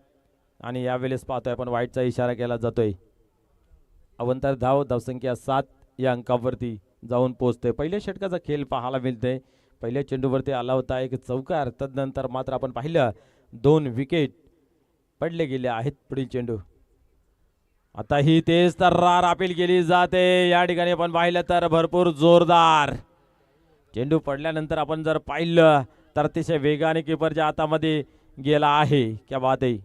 आणि यावेळेस पाहतोय आपण वाईटचा इशारा केला जातोय. अवंतर धावसंख्या 7 या अंकावरती जाऊन पोहोचते. पहिल्या षटकाचा खेळ पाहायला मिळते. पहिल्या चेंडूवरती आला होता एक चौकार, तदनंतर मात्र आपण पाहिलं 2 विकेट पडले गेले आहेत. पुढील चेंडू आता ही तेज तर्रार अपील केली जाते. या ठिकाणी आपण पाहिलं तर भरपूर जोरदार चेंडू पडल्यानंतर आपण जर पाहिलं तर अतिशय वेगाने किपरच्या हातामध्ये गेला आहे. क्या बात आहे.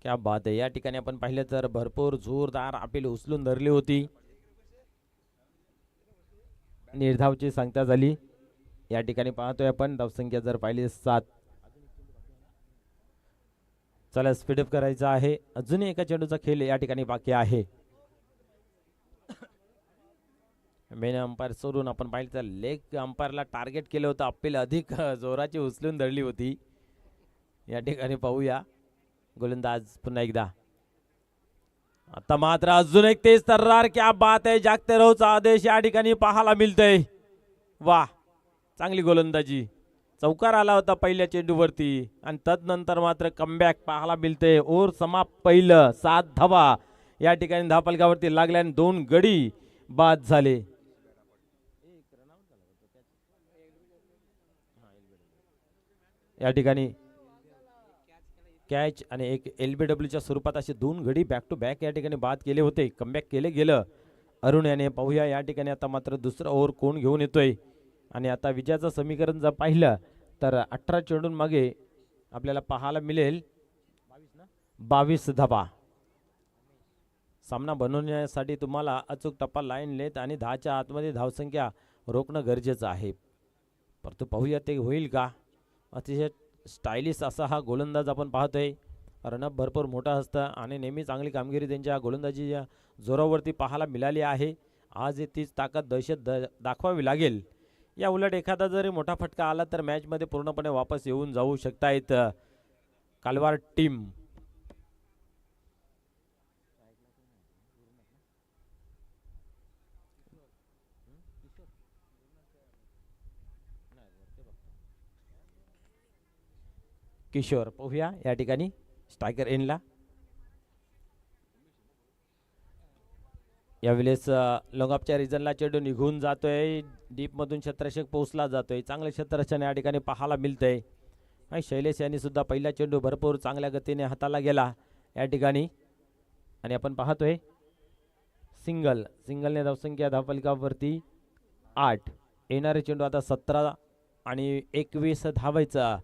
क्या बात आहे. या ठिकाणी आपण पाहिलं तर भरपूर जोरदार अपील उचलून धरली होती. निर्धावची संख्या झाली. या ठिकाणी पाहतोय आपण धावसंख्या जर पाहिली 7. चला स्पीडअप करायचा आहे. अजूनही एका चेंडूचा खेळ या ठिकाणी बाकी आहे. मेन अंपायर सोडून आपण पाहिलं तर लेग अंपायरला टार्गेट केलं होतं. अपील अधिक जोराची उचलून धरली होती. या ठिकाणी पाहूया गोलंदाज पुन्हा एकदा. आता मात्र अजून एक तेज तर्रार. क्या बात आहे. जागते रहोचा आदेश या ठिकाणी पाहायला मिळतोय. वा, चांगली गोलंदाजी. चौकार आला होता पहिल्या चेंडूवरती आणि तदनंतर मात्र कमबॅक पाहायला मिळते. ओव्हर समाप्त पहिलं. 7 धावा या ठिकाणी धापलकावरती लागल्या आणि 2 गडी बाद झाले. या ठिकाणी कॅच आणि एक LBWच्या स्वरूपात असे 2 गडी बॅक टू बॅक या ठिकाणी बाद केले होते. कमबॅक केले गेलं अरुण याने. पाहूया या ठिकाणी आता मात्र दुसरं ओव्हर कोण घेऊन येतोय. आणि आता विजयाचं समीकरण जर पाहिलं तर 18 चेंडून मागे आपल्याला पाहायला मिळेल 22 धावा. सामना बनवण्यासाठी तुम्हाला अचूक टप्पा लाईन लेत आणि 10च्या आतमध्ये धावसंख्या रोखणं गरजेचं आहे. परंतु पाहूया ते होईल का. अतिशय स्टायलिश असा हा गोलंदाज आपण पाहतोय. रनअप भरपूर मोठा असतं आणि नेहमी चांगली कामगिरी त्यांच्या गोलंदाजीच्या जोरावरती पाहायला मिळाली आहे. आज तीच ताकद दहशत दाखवावी लागेल. या उलट एखादा जरी मोठा फटका आला तर मॅचमध्ये पूर्णपणे वापस येऊन जाऊ शकतायत कालवार टीम. किशोर पाहूया या ठिकाणी स्ट्रायकर एनला. यावेळेस लॉंगऑफच्या रिजनला चेंडू निघून जातोय. डीपमधून क्षेत्ररक्षक पोहोचला जातोय. चांगले क्षेत्ररक्षण या ठिकाणी पाहायला मिळतंय. आणि शैलेश यांनी सुद्धा पहिला चेंडू भरपूर चांगल्या गतीने हाताला गेला या ठिकाणी. आणि आपण पाहतोय सिंगलने धावसंख्या धावफलकावरती 8. येणारे चेंडू आता 17 आणि 21 धावायचं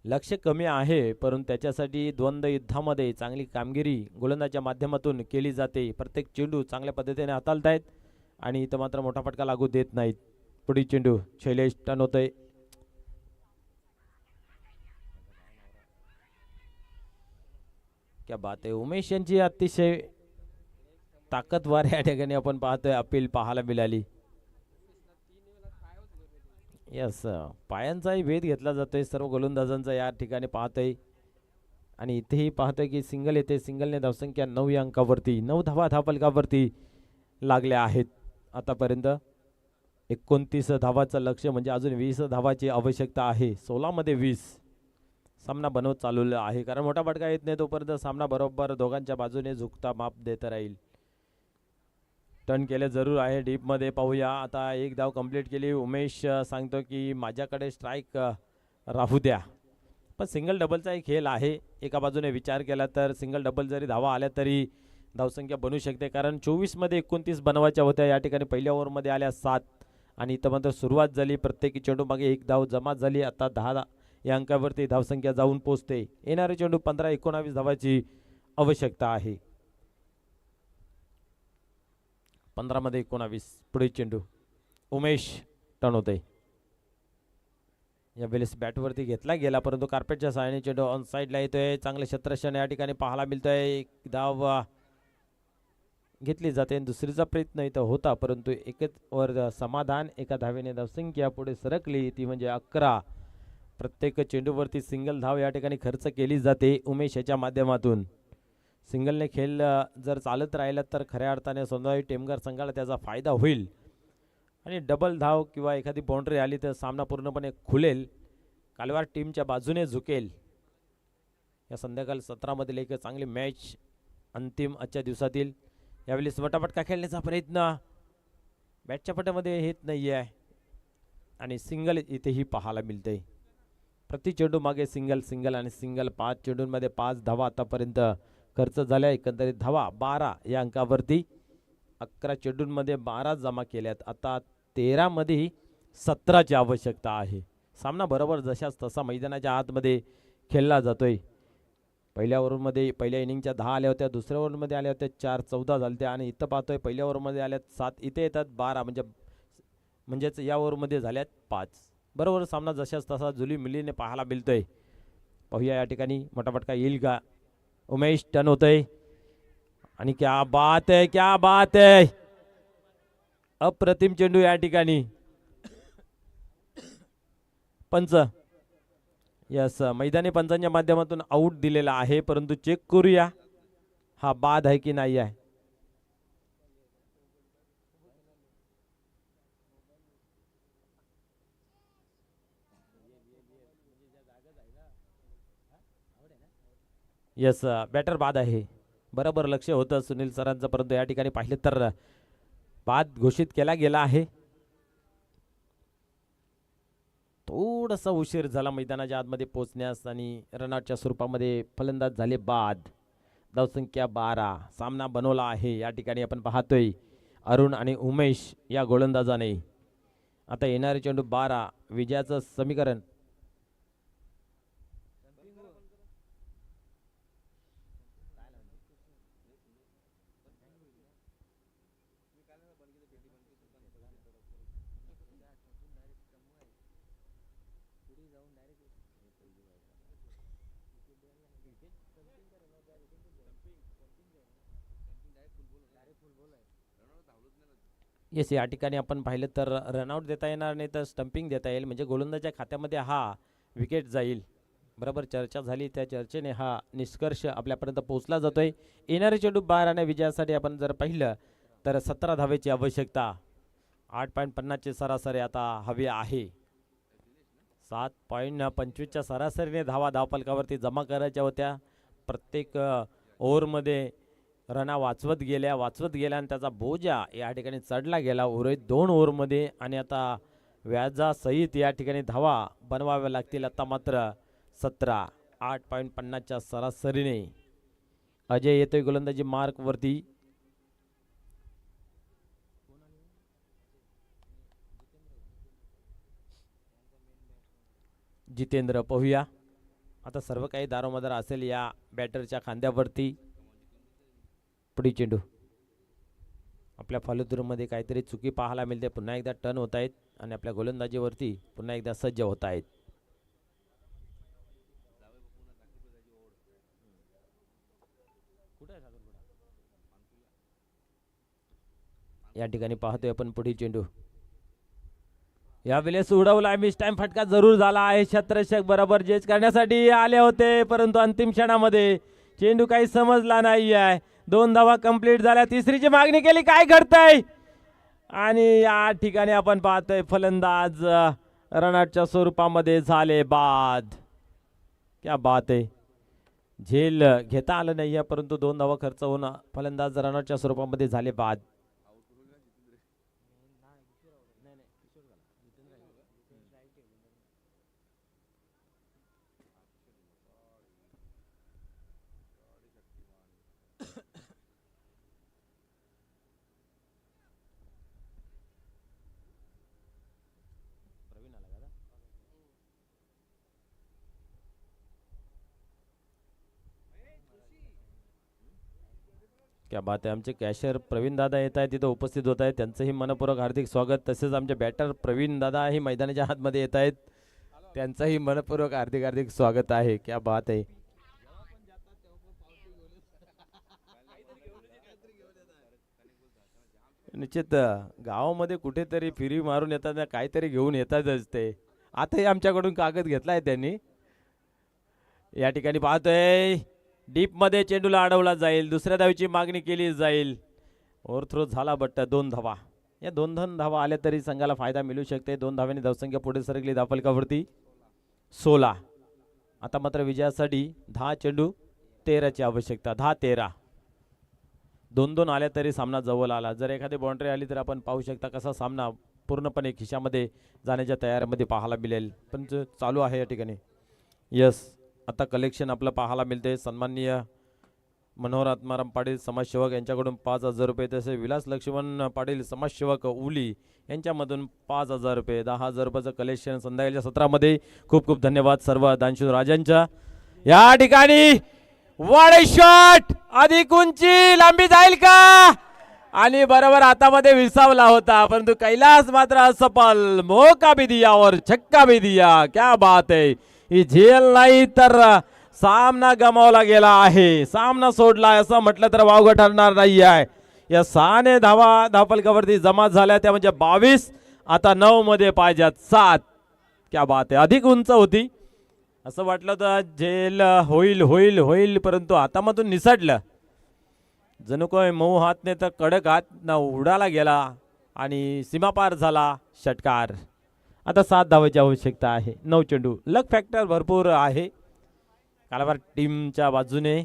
लक्ष कमी आहे. परंतु त्याच्यासाठी द्वंद्व युद्धामध्ये चांगली कामगिरी गोलंदाजाच्या माध्यमातून केली जाते. प्रत्येक चेंडू चांगल्या पद्धतीने हाताळतायत आणि इथं मात्र मोठा फटका लागू देत नाहीत. पुढील चेंडू शैलेश टर्न होतोय. क्या बात आहे. उमेश यांची अतिशय ताकदवार या ठिकाणी आपण पाहतोय अपील पाहायला मिळाली. यस, पायांचाही भेद घेतला जातोय सर्व गोलंदाजांचा या ठिकाणी पाहतोय. आणि इथेही पाहतोय की सिंगल येते. सिंगलने धावसंख्या 9 या अंकावरती 9 धावा धावफलकावरती लागल्या आहेत आतापर्यंत. 29 धावाचं लक्ष्य म्हणजे अजून 20 धावाची आवश्यकता आहे. 16 मध्ये 20 सामना बनवत चालवला आहे. कारण मोठा फटका येत नाही तोपर्यंत सामना बरोबर दोघांच्या बाजूने झुकता माप देत राहील. टर्न केले जरूर आहे डीपमध्ये. पाहूया आता एक धाव कंप्लीट केली. उमेश सांगतो की माझ्याकडे स्ट्राईक राहू द्या. पण सिंगल डबलचा एक खेळ आहे. एका बाजूने विचार केला तर सिंगल डबल जरी धावा आल्या तरी धावसंख्या बनू शकते. कारण 24 मध्ये 29 बनवायच्या होत्या. या ठिकाणी पहिल्या ओव्हरमध्ये आल्या 7 आणि इथं मात्र सुरुवात झाली. प्रत्येकी चेंडू मागे एक धाव जमा झाली. आता 10 या अंकावरती धावसंख्या जाऊन पोहोचते. येणारे चेंडू 15-19 धावाची आवश्यकता आहे. 15 मध्ये 19. पुढे चेंडू उमेश टर्न होते. यावेळेस बॅटवरती घेतला गेला परंतु कार्पेटच्या सहाय्याने चेंडू ऑन साईडला येतोय. चांगले क्षेत्ररक्षण या ठिकाणी पाहायला मिळतंय. एक धाव घेतली जाते आणि दुसरीचा प्रयत्न इथं होता, परंतु एकच वर समाधान. एका धावेने धावसंख्या पुढे सरकली, ती म्हणजे 11. प्रत्येक चेंडूवरती सिंगल धाव या ठिकाणी खर्च केली जाते उमेश याच्या माध्यमातून. सिंगलने खेळ जर चालत राहिला तर खऱ्या अर्थाने सोनाई टेमघर संघाला त्याचा फायदा होईल आणि डबल धाव किंवा एखादी बाउंड्री आली तर सामना पूर्णपणे खुलेल, कालवार टीमच्या बाजूने झुकेल. या संध्याकाळ 17 मधील एक चांगली मॅच अंतिम आजच्या दिवसातील. यावेळी वटापटका खेळण्याचा प्रयत्न बॅटच्या पटामध्ये येत नाही आहे आणि सिंगल इथेही पाहायला मिळते. प्रति चेंडू मागे सिंगल सिंगल आणि सिंगल. 5 चेंडूंमध्ये 5 धावा आतापर्यंत खर्च झाल्या. एकंदरीत धावा 12 या अंकावरती. 11 चेंडूंमध्ये 12 जमा केल्यात. आता 13 मध्ये 17ची आवश्यकता आहे. सामना बरोबर जशाच तसा मैदानाच्या आतमध्ये खेळला जातोय. पहिल्या ओव्हरमध्ये पहिल्या इनिंगच्या 10 आल्या होत्या, दुसऱ्या ओव्हरमध्ये आल्या होत्या 4-14 झाल्या आणि इथं पाहतोय पहिल्या ओव्हरमध्ये आल्यात 7, इथे येतात 12, म्हणजेच या ओव्हरमध्ये झाल्यात 5. बरोबर सामना जशाच तसा जुली मिलीने पाहायला मिळतोय. पाहूया या ठिकाणी मोठापटका येईल का. उमेश टर्न होतोय आणि क्या बात आहे, क्या बात आहे. अप्रतिम चेंडू या ठिकाणी. पंच यस, मैदानी पंचांच्या माध्यमातून आऊट दिलेला आहे, परंतु चेक करूया हा बाद आहे की नाही आहे. यस, बॅटर बाद आहे. बरोबर लक्ष होतं सुनील सरांचं, परंतु या ठिकाणी पाहिले तर बाद घोषित केला गेला आहे. थोडासा उशीर झाला मैदानाच्या आतमध्ये पोहोचण्यास आणि रनआउटच्या स्वरूपामध्ये फलंदाज झाले बाद. धावसंख्या 12. सामना बनवला आहे या ठिकाणी आपण पाहतोय अरुण आणि उमेश या गोलंदाजाने. आता येणारे चेंडू 12. विजयाचं समीकरण येस, या ठिकाणी आपण पाहिलं तर रनआउट देता येणार नाही तर स्टंपिंग देता येईल, म्हणजे गोलंदाजाच्या खात्यामध्ये हा विकेट जाईल. बरोबर चर्चा झाली, त्या चर्चेने हा निष्कर्ष आपल्यापर्यंत पोहोचला जातोय. येणारे चेंडू 12 विजयासाठी आपण जर पाहिलं तर 17 धावेची आवश्यकता. 8.50ची सरासरी आता हवी आहे. 7.25च्या सरासरीने धावा धावफलकावरती जमा करायच्या होत्या. प्रत्येक ओव्हरमध्ये रना वाचवत गेल्या आणि त्याचा बोजा या ठिकाणी चढला गेला उर्वरित 2 ओव्हरमध्ये. आणि आता व्याजासहित या ठिकाणी धावा बनवाव्या लागतील. आता मात्र 17. 8.50च्या सरासरीने अजय येतोय गोलंदाजी मार्कवरती. जितेंद्र पाहूया आता सर्व काही दारोमदार असेल या बॅटरच्या खांद्यावरती. पुढे चेंडू आपल्या फॉलोथ्रूमध्ये काहीतरी चुकी पाहायला मिळते. पुन्हा एकदा टर्न होत आहेत आणि आपल्या गोलंदाजीवरती पुन्हा एकदा सज्ज होत आहेत. या ठिकाणी पाहतोय आपण पुढे चेंडू. यावेळेस उडवला मिस टाइम फटका जरूर झाला आहे. क्षेत्ररक्षक बरोबर जेज करण्यासाठी आले होते, परंतु अंतिम क्षणामध्ये चेंडू काही समजला नाही आहे. 2 धावा कंप्लीट झाल्या. तिसरीची मागणी केली, काय घडतंय आणि या ठिकाणी आपण पाहतोय फलंदाज रनआउटच्या स्वरूपामध्ये झाले बाद. क्या बात आहे. झेल घेता आलं नाही आहे, परंतु 2 धावा खर्च होऊन फलंदाज रनआउटच्या स्वरूपामध्ये झाले बाद. क्या बात आहे. आमचे कॅशियर प्रवीण दादा येत आहेत, तिथं उपस्थित होत आहेत, त्यांचंही मनपूर्वक हार्दिक स्वागत. तसेच आमचे बॅटर प्रवीण दादा ही मैदानाच्या आतमध्ये येत आहेत, त्यांचंही मनपूर्वक हार्दिक हार्दिक स्वागत आहे. क्या बात आहे. निश्चित गावामध्ये कुठेतरी फिरी मारून येताना काहीतरी घेऊन येतातच ते. आताही आमच्याकडून कागद घेतलाय त्यांनी. या ठिकाणी पाहतोय डीप मध्ये चेंडूला अडवला जाईल, दुसऱ्या धावेची मागणी केली जाईल. ओव्हरथ्रो झाला बट 2 धावा. या 2 धावा आल्या तरी संघाला फायदा मिळू शकते. 2 धाव्यांनी धावसंख्या पुढे सरकली धावफलकावरती 16. आता मात्र विजयासाठी 10 चेंडू 13ची आवश्यकता. 10-13. 2-2 आल्या तरी सामना जवळ आला. जर एखादी बाउंड्री आली तर आपण पाहू शकता कसा सामना पूर्णपणे खिशामध्ये जाण्याच्या तयारीमध्ये पाहायला मिळेल. पण चालू आहे या ठिकाणी. यस, आता कलेक्शन आपलं पाहायला मिळते. सन्माननीय मनोहर आत्माराम पाटील समाजसेवक यांच्याकडून 5,000 रुपये, तसे विलास लक्ष्मण पाटील समाजसेवक उली यांच्यामधून 5,000 रुपये. 10,000 रुपयाचं कलेक्शन संध्याकाळच्या सत्रामध्ये. खूप खूप धन्यवाद सर्व दानशूर राजांच्या. या ठिकाणी वाडे शॉट अधिक उंची लांबी जाईल का, आणि बरोबर हातामध्ये विसावला होता, परंतु कैलास मात्र असफल. मौका भी दिया और छक्का भी दिया. क्या बात है. ही झेल नाही तर सामना गमावला गेला आहे. सामना सोडला असं म्हटलं तर वावगं ठरणार नाही आहे. या 6 धावा धावफलकावरती जमा झाल्या, त्या म्हणजे 22. आता 9 मध्ये पाहिजेत 7. क्या बात आहे. अधिक उंच होती असं वाटलं तर झेल होईल होईल होईल, परंतु हातामधून निसटलं. जणू काय मऊ हातने तर कडक हात ना उडाला गेला आणि सीमापार झाला षटकार. आता 7 धावाची आवश्यकता आहे. 9 चेंडू. लक फॅक्टर भरपूर आहे कालावार टीमच्या बाजूने.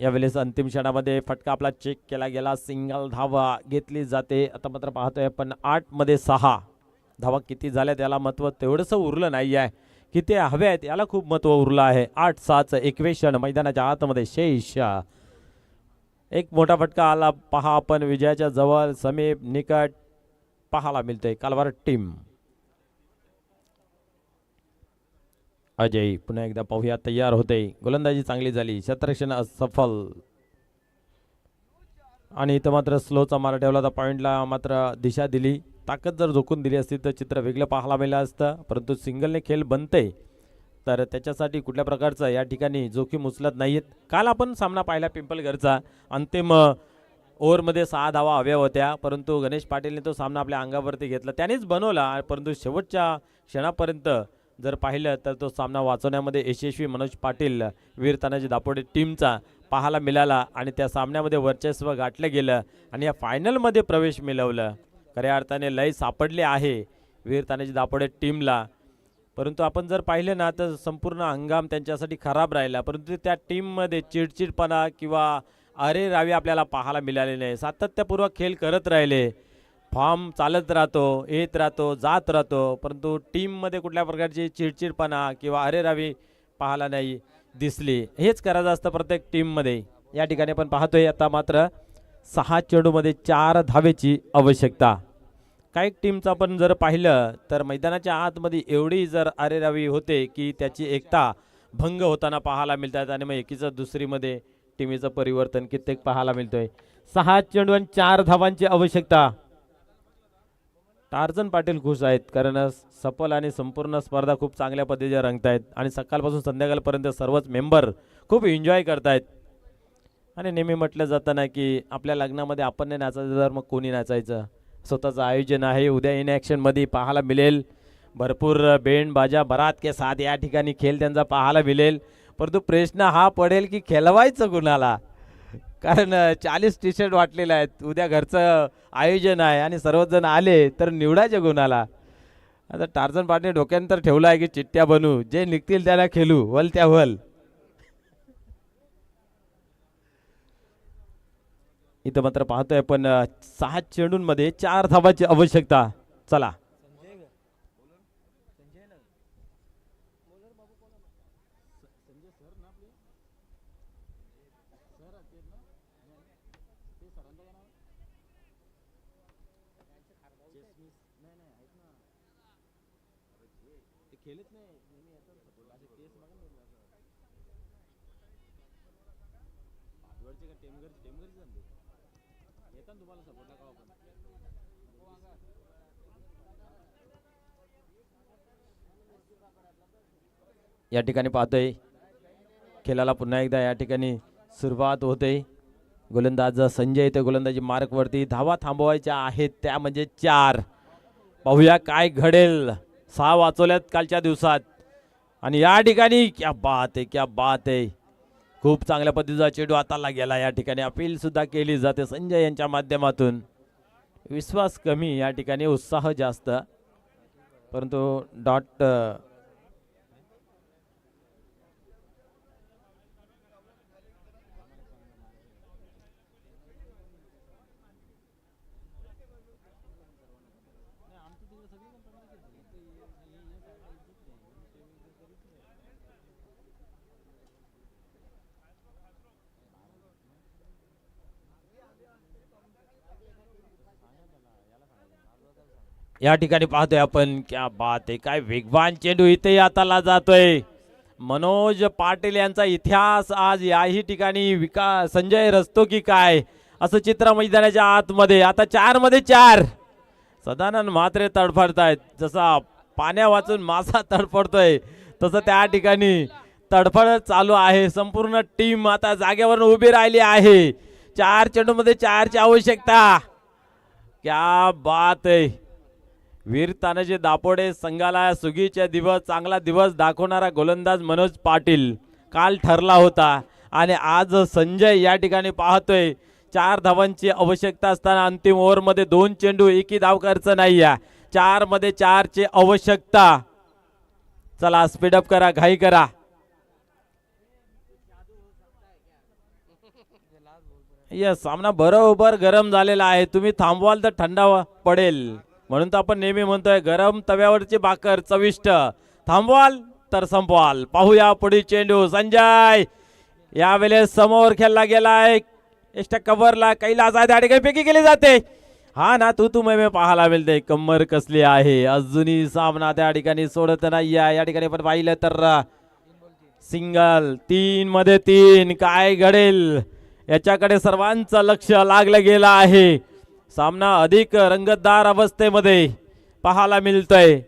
यावेळेस अंतिम क्षणामध्ये फटका आपला चेक केला गेला. सिंगल धावा घेतली जाते. आता मात्र पाहतोय आपण 8 मध्ये 6 धावा किती झाल्या त्याला महत्व तेवढंसं उरलं नाही आहे. किती हवे आहेत याला खूप महत्व उरलं आहे. 8-6चं इक्वेशन मैदानाच्या आतमध्ये शेष. एक मोठा फटका आला पहा आपण विजयाच्या जवळ समीप निकट पाहायला मिळतोय कालवार टीम. अजय पुन्हा एकदा पाहूया तयार होते. गोलंदाजी चांगली झाली, क्षेत्ररक्षण असफल, आणि इथं मात्र स्लोचा मारा ठेवला तर पॉईंटला मात्र दिशा दिली. ताकद जर झोकून दिली असती तर चित्र वेगळं पाहायला मिळालं असतं, परंतु सिंगलने खेळ बनते तर त्याच्यासाठी कुठल्या प्रकारचं या ठिकाणी जोखीम उचलत नाहीत. काल आपण सामना पाहिला पिंपलघरचा. अंतिम ओव्हरमध्ये 6 धावा हव्या होत्या, परंतु गणेश पाटीलने तो सामना आपल्या अंगावरती घेतला, त्यानेच बनवला. परंतु शेवटच्या क्षणापर्यंत जर पाहिलं तर तो सामना वाचवण्यामध्ये यशस्वी मनोज पाटील वीर तानाजी दापोडे टीमचा पाहायला मिळाला, आणि त्या सामन्यामध्ये वर्चस्व गाठलं गेलं आणि या फायनलमध्ये प्रवेश मिळवलं. खऱ्या अर्थाने लय सापडले आहे वीर तानाजी दापोडे टीमला. परंतु आपण जर पाहिले ना तर संपूर्ण हंगाम त्यांच्यासाठी खराब राहिला, परंतु त्या टीममध्ये चिडचिडपणा किंवा अरे रावी आपल्याला पाहायला मिळाले नाही. सातत्यपूर्वक खेळ करत राहिले. फॉर्म चालत राहतो, येत राहतो, जात राहतो, परंतु टीममध्ये कुठल्या प्रकारची चिडचिडपणा किंवा अरे रावी पाहायला नाही दिसली. हेच करायचं असतं प्रत्येक टीममध्ये. या ठिकाणी आपण पाहतोय आता मात्र 6 चेंडूमध्ये 4 धावेची आवश्यकता. काही टीमचं आपण जर पाहिलं तर मैदानाच्या आतमध्ये एवढी जर अरेरावी होते की त्याची एकता भंग होताना पाहायला मिळतात, आणि मग एकीचं दुसरीमध्ये टीमीचं परिवर्तन कित्येक पाहायला मिळतोय. 6 चेंडू आणि 4 धावांची आवश्यकता. टार्झन पाटील खुश आहेत, कारण सफल आणि संपूर्ण स्पर्धा खूप चांगल्या पद्धतीने रंगतायत आणि सकाळपासून संध्याकाळपर्यंत सर्वच मेंबर खूप एन्जॉय करतायत. आणि नेहमी म्हटलं जातं ना की आपल्या लग्नामध्ये आपण नाही नाचायचं तर मग कोणी नाचायचं. स्वतःचं आयोजन आहे. उद्या इन ॲक्शनमध्ये पाहायला मिळेल भरपूर बेंड बाजा बरात के साथ या ठिकाणी खेळ त्यांचा पाहायला मिळेल. परंतु प्रश्न हा पडेल की खेळवायचं कुणाला, कारण 40 टी शर्ट वाटलेले आहेत. उद्या घरचं आयोजन आहे आणि सर्वजण आले तर निवडायचे कुणाला. आता टार्झन पाटील डोक्यानं तर ठेवलं आहे की चिठ्ठ्या बनू, जे निघतील त्याला खेळू, वल त्या वल. इथं मात्र पाहतोय आपण 6 चेंडूंमध्ये 4 धावाची आवश्यकता. चला या ठिकाणी पाहतोय खेळाला पुन्हा एकदा या ठिकाणी सुरुवात होते. गोलंदाज संजय येते गोलंदाजी मार्कवरती. धावा थांबवायच्या आहेत त्या म्हणजे 4. पाहूया काय घडेल. 6 वाचवल्यात कालच्या दिवसात आणि या ठिकाणी क्या बात आहे, क्या बात आहे. खूप चांगल्या पद्धतीचा चेंडू हाताला गेला. या ठिकाणी अपील सुद्धा केली जाते संजय यांच्या माध्यमातून. विश्वास कमी या ठिकाणी, उत्साह जास्त, परंतु डॉट या ठिकाणी पाहतोय आपण. क्या बात आहे, काय वेगवान चेंडू इथे हाताला जातोय. मनोज पाटील यांचा इतिहास आज याही ठिकाणी संजय रचतो की काय असं चित्र मैदानाच्या आतमध्ये. आता 4 मध्ये 4. सदानंद म्हात्रे तडफडतायत. जसा पाण्या वाचून मासा तडफडतोय तसं त्या ठिकाणी तडफड चालू आहे. संपूर्ण टीम आता जागेवरून उभी राहिली आहे. 4 चेंडूमध्ये 4 ची आवश्यकता. क्या बात आहे. वीर तानाजी दापोडे संघाला सुगीचे दिवस, चांगला दिवस दाखवणारा गोलंदाज मनोज पाटील काल ठरला होता आणि आज संजय या ठिकाणी पाहतोय 4 धावांची आवश्यकता असताना अंतिम ओव्हरमध्ये 2 चेंडू, एकही धाव खर्च नाही आहे. 4 मध्ये 4 ची आवश्यकता. चला स्पीडअप करा, घाई करा. या सामना बरोबर गरम झालेला आहे. तुम्ही थांबवाल तर थंडा पडेल, म्हणून तर आपण नेहमी म्हणतोय गरम तव्यावरची भाकर चविष्ट, थांबवाल तर संपवाल. पाहूया पुढील चेंडू. संजय यावेळेस समोर खेळला गेलाय. एक्स्ट्रा कव्हरला कैलास आहे, त्या ठिकाणी फेकी केली जाते. हा ना, तू मी पाहायला मिळते. कमर कसली आहे. अजूनही सामना त्या ठिकाणी सोडत नाही. या ठिकाणी पण पाहिलं तर सिंगल. 3 मध्ये 3. काय घडेल याच्याकडे सर्वांचं लक्ष लागलं गेलं आहे. सामना अधिक रंगतदार अवस्थेमध्ये पाहायला मिळतोय.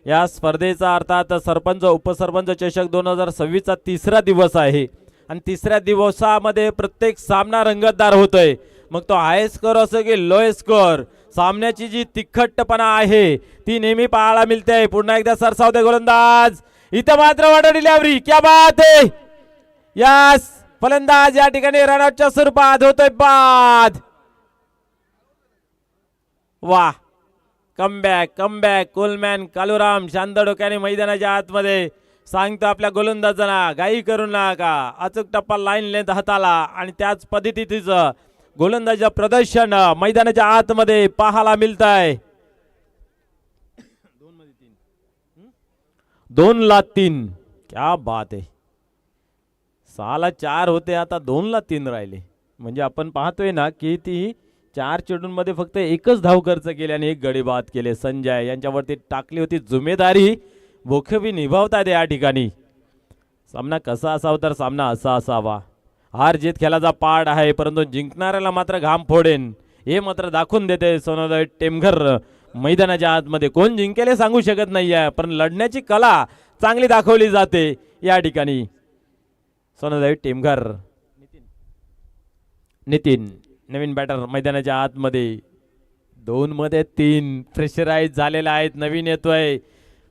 या स्पर्धेचा अर्थात सरपंच उपसरपंच चषक 2026 चा 3रा दिवस आहे आणि 3ऱ्या दिवसामध्ये प्रत्येक सामना रंगतदार होतोय. मग तो हाय स्कोर असो की लो स्कोर, सामन्याची जी तिखटपणा आहे ती नेहमी पाहायला मिळते. पुन्हा एकदा सरसावते गोलंदाज. इथं मात्र वाटा डिलिव्हरी. क्या बात आहे. यस, फलंदाज या ठिकाणी रनआउटच्या स्वरूपात होतोय बाद. वा, कमबॅक कोलमॅन कालुराम शांत डोक्याने मैदानाच्या आतमध्ये सांगतो आपल्या गोलंदाजांना घाई करू नका. अचूक टप्पा लाईन लेंथ हाताला आणि त्याच पद्धतीचं गोलंदाजाचं प्रदर्शन मैदानाच्या आतमध्ये पाहायला मिळत आहे. 2 ला 3. क्या बात आहे. 6 ला 4 होते, आता 2 ला 3 राहिले. म्हणजे आपण पाहतोय ना की ती 4 चेंडूंमध्ये फक्त एकच धाव खर्च केली आणि 1 गडी बाद केले. संजय यांच्यावरती टाकली होती जिम्मेदारी, बोखबी निभावतात या ठिकाणी. सामना कसा असावा तर सामना असा असावा. हार जीत खेळाचा पाठ आहे, परंतु जिंकणाऱ्याला मात्र घाम फोडेन हे मात्र दाखवून देते सोनाली टेमघर मैदानाच्या आतमध्ये. कोण जिंकेल हे सांगू शकत नाही आहे, पण लढण्याची कला चांगली दाखवली जाते या ठिकाणी. सोनाली टेमघर. नितीन नवीन बॅटर मैदानाच्या आतमध्ये. 2 मध्ये 3 प्रेशराईज झालेला आहेत. नवीन येतोय.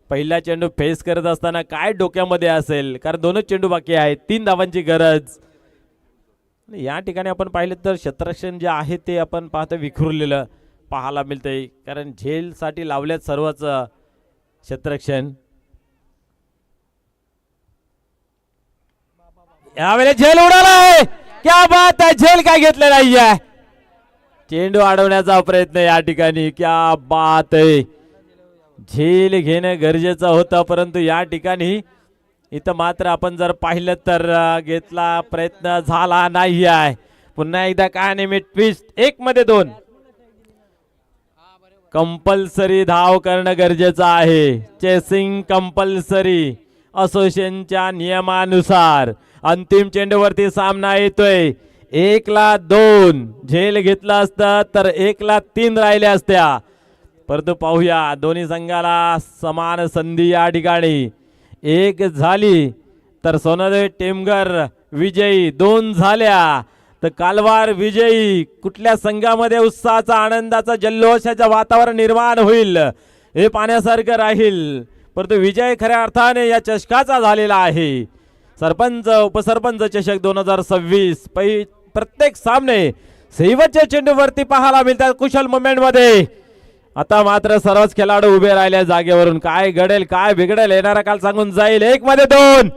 पहिला चेंडू फेस करत असताना काय डोक्यामध्ये असेल, कारण 2च चेंडू बाकी आहेत. 3 धावांची गरज. या ठिकाणी आपण पाहिलं तर क्षेत्ररक्षण जे आहे ते आपण पाहतो विखुरलेलं पाहायला मिळतंय, कारण झेल साठी लावल्यात सर्वच क्षेत्ररक्षण. यावेळेस झेल उडालाय. क्या बात आहे. झेल काय घेतलं नाहीये. चेंडू अडवण्याचा प्रयत्न या ठिकाणी. क्या बात आहे. झेल घेणं गरजेचं होतं, परंतु या ठिकाणी इथं मात्र आपण जर पाहिलं तर घेतला प्रयत्न झाला नाही आहे. पुन्हा एकदा काय नेहमी ट्विस्ट. 1 मध्ये 2. कंपल्सरी धाव करणं गरजेचं आहे. चेसिंग कंपल्सरी असोसिएशनच्या नियमानुसार. अंतिम चेंडूवरती सामना येतोय. 1 ला 2 झेल घेतला असता तर 1 ला 3 राहिल्या असत्या, परंतु पाहूया दोन्ही संघाला समान संधी या ठिकाणी. 1 झाली तर सोनाली टेमघर विजयी. 2 झाल्या तर कालवार विजयी कुठल्या संघामध्ये उत्साहाचा आनंदाचा जल्लोषाचं वातावरण निर्माण होईल हे पाहण्यासारखं राहील. परंतु विजय खऱ्या अर्थाने या चषकाचा झालेला आहे. सरपंच उपसरपंच चषक 2026 प्रत्येक सामने शेवटच्या चेंडूवरती पाहायला मिळतात कुशल मुवमेंट मध्ये. आता मात्र सर्वच खेळाडू उभे राहिले जागेवरून. काय घडेल काय बिघडेल येणारा काल सांगून जाईल. 1 मध्ये 2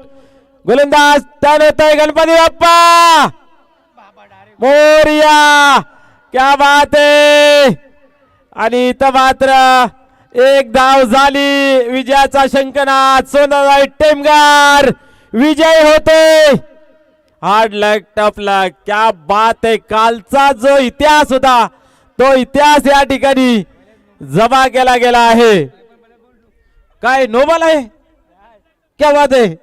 गोलंदाज टर्न होतोय. गणपती बाप्पा मोरया, क्या बात आहे. आणि इथं मात्र एक धाव झाली. विजयाचा शंखनाद. सोनाबाई टेमगार विजय होते. हार्ड लक टफ लक, क्या बात आहे. कालचा जो इतिहास होता तो इतिहास या ठिकाणी जमा केला गेला आहे. काय नोबल आहे, क्या बात आहे.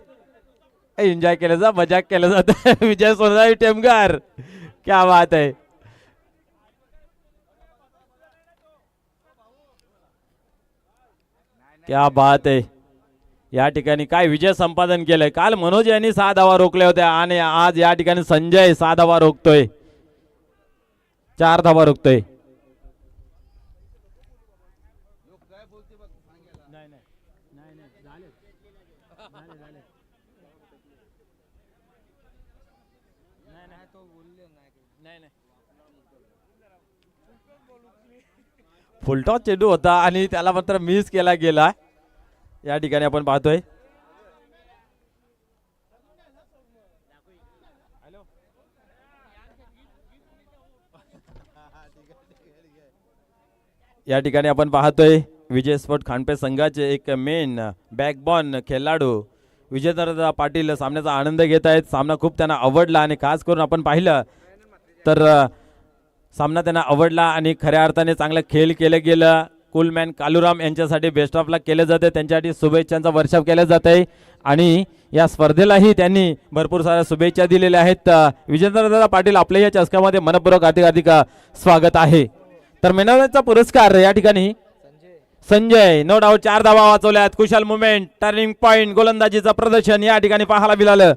एन्जॉय केलं जा, मजाक केलं जात. विजय सोनाबाई टेमगार, क्या बात आहे. क्या बात आहे. या ठिकाणी काय विजय संपादन केलंय. काल मनोज यांनी 6 धावा रोखल्या होत्या आणि आज या ठिकाणी संजय 6 धावा रोखतोय, 4 धावा रोखतोय. फुलटॉस चेंडू होता आणि त्याला मात्र मिस केला गेला. या ठिकाणी आपण पाहतोय विजय स्पोर्ट खानपे संघाचे एक मेन बॅकबॉन खेळाडू विजेंद्र पाटील सामन्याचा आनंद घेत आहेत. सामना खूप त्यांना आवडला आणि खास करून आपण पाहिलं तर सामना त्यांना आवडला आणि खऱ्या अर्थाने चांगलं खेळ केलं गेलं. कुलमॅन कालूराम यांच्यासाठी बेस्ट ऑफ लक केले जाते. त्यांच्यासाठी शुभेच्छांचा वर्षाव केला जात आहे आणि या स्पर्धेलाही त्यांनी भरपूर साऱ्या शुभेच्छा दिलेल्या आहेत. विजेंद्रदादा पाटील आपल्या या चषकामध्ये मनपूर्वक हार्दिक स्वागत आहे. तर मेनॉचा पुरस्कार या ठिकाणी संजय, नो डाऊट 4 धावा वाचवल्यात. कुशल मुवमेंट, टर्निंग पॉइंट, गोलंदाजीचं प्रदर्शन या ठिकाणी पाहायला मिळालं.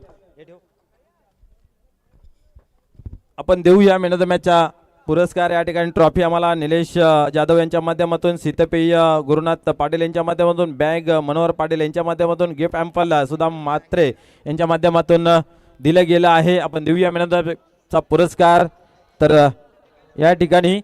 आपण देऊया मॅन ऑफ द मॅचचा पुरस्कार. या ठिकाणी ट्रॉफी आम्हाला निलेश जाधव यांच्या माध्यमातून, शीतपेय गुरुनाथ पाटील यांच्या माध्यमातून, बॅग मनोहर पाटील यांच्या माध्यमातून, गिफ्ट एम्पल सुदाम म्हात्रे यांच्या माध्यमातून दिलं गेलं आहे. आपण देऊया मॅन ऑफ द मॅचचा पुरस्कार. तर या ठिकाणी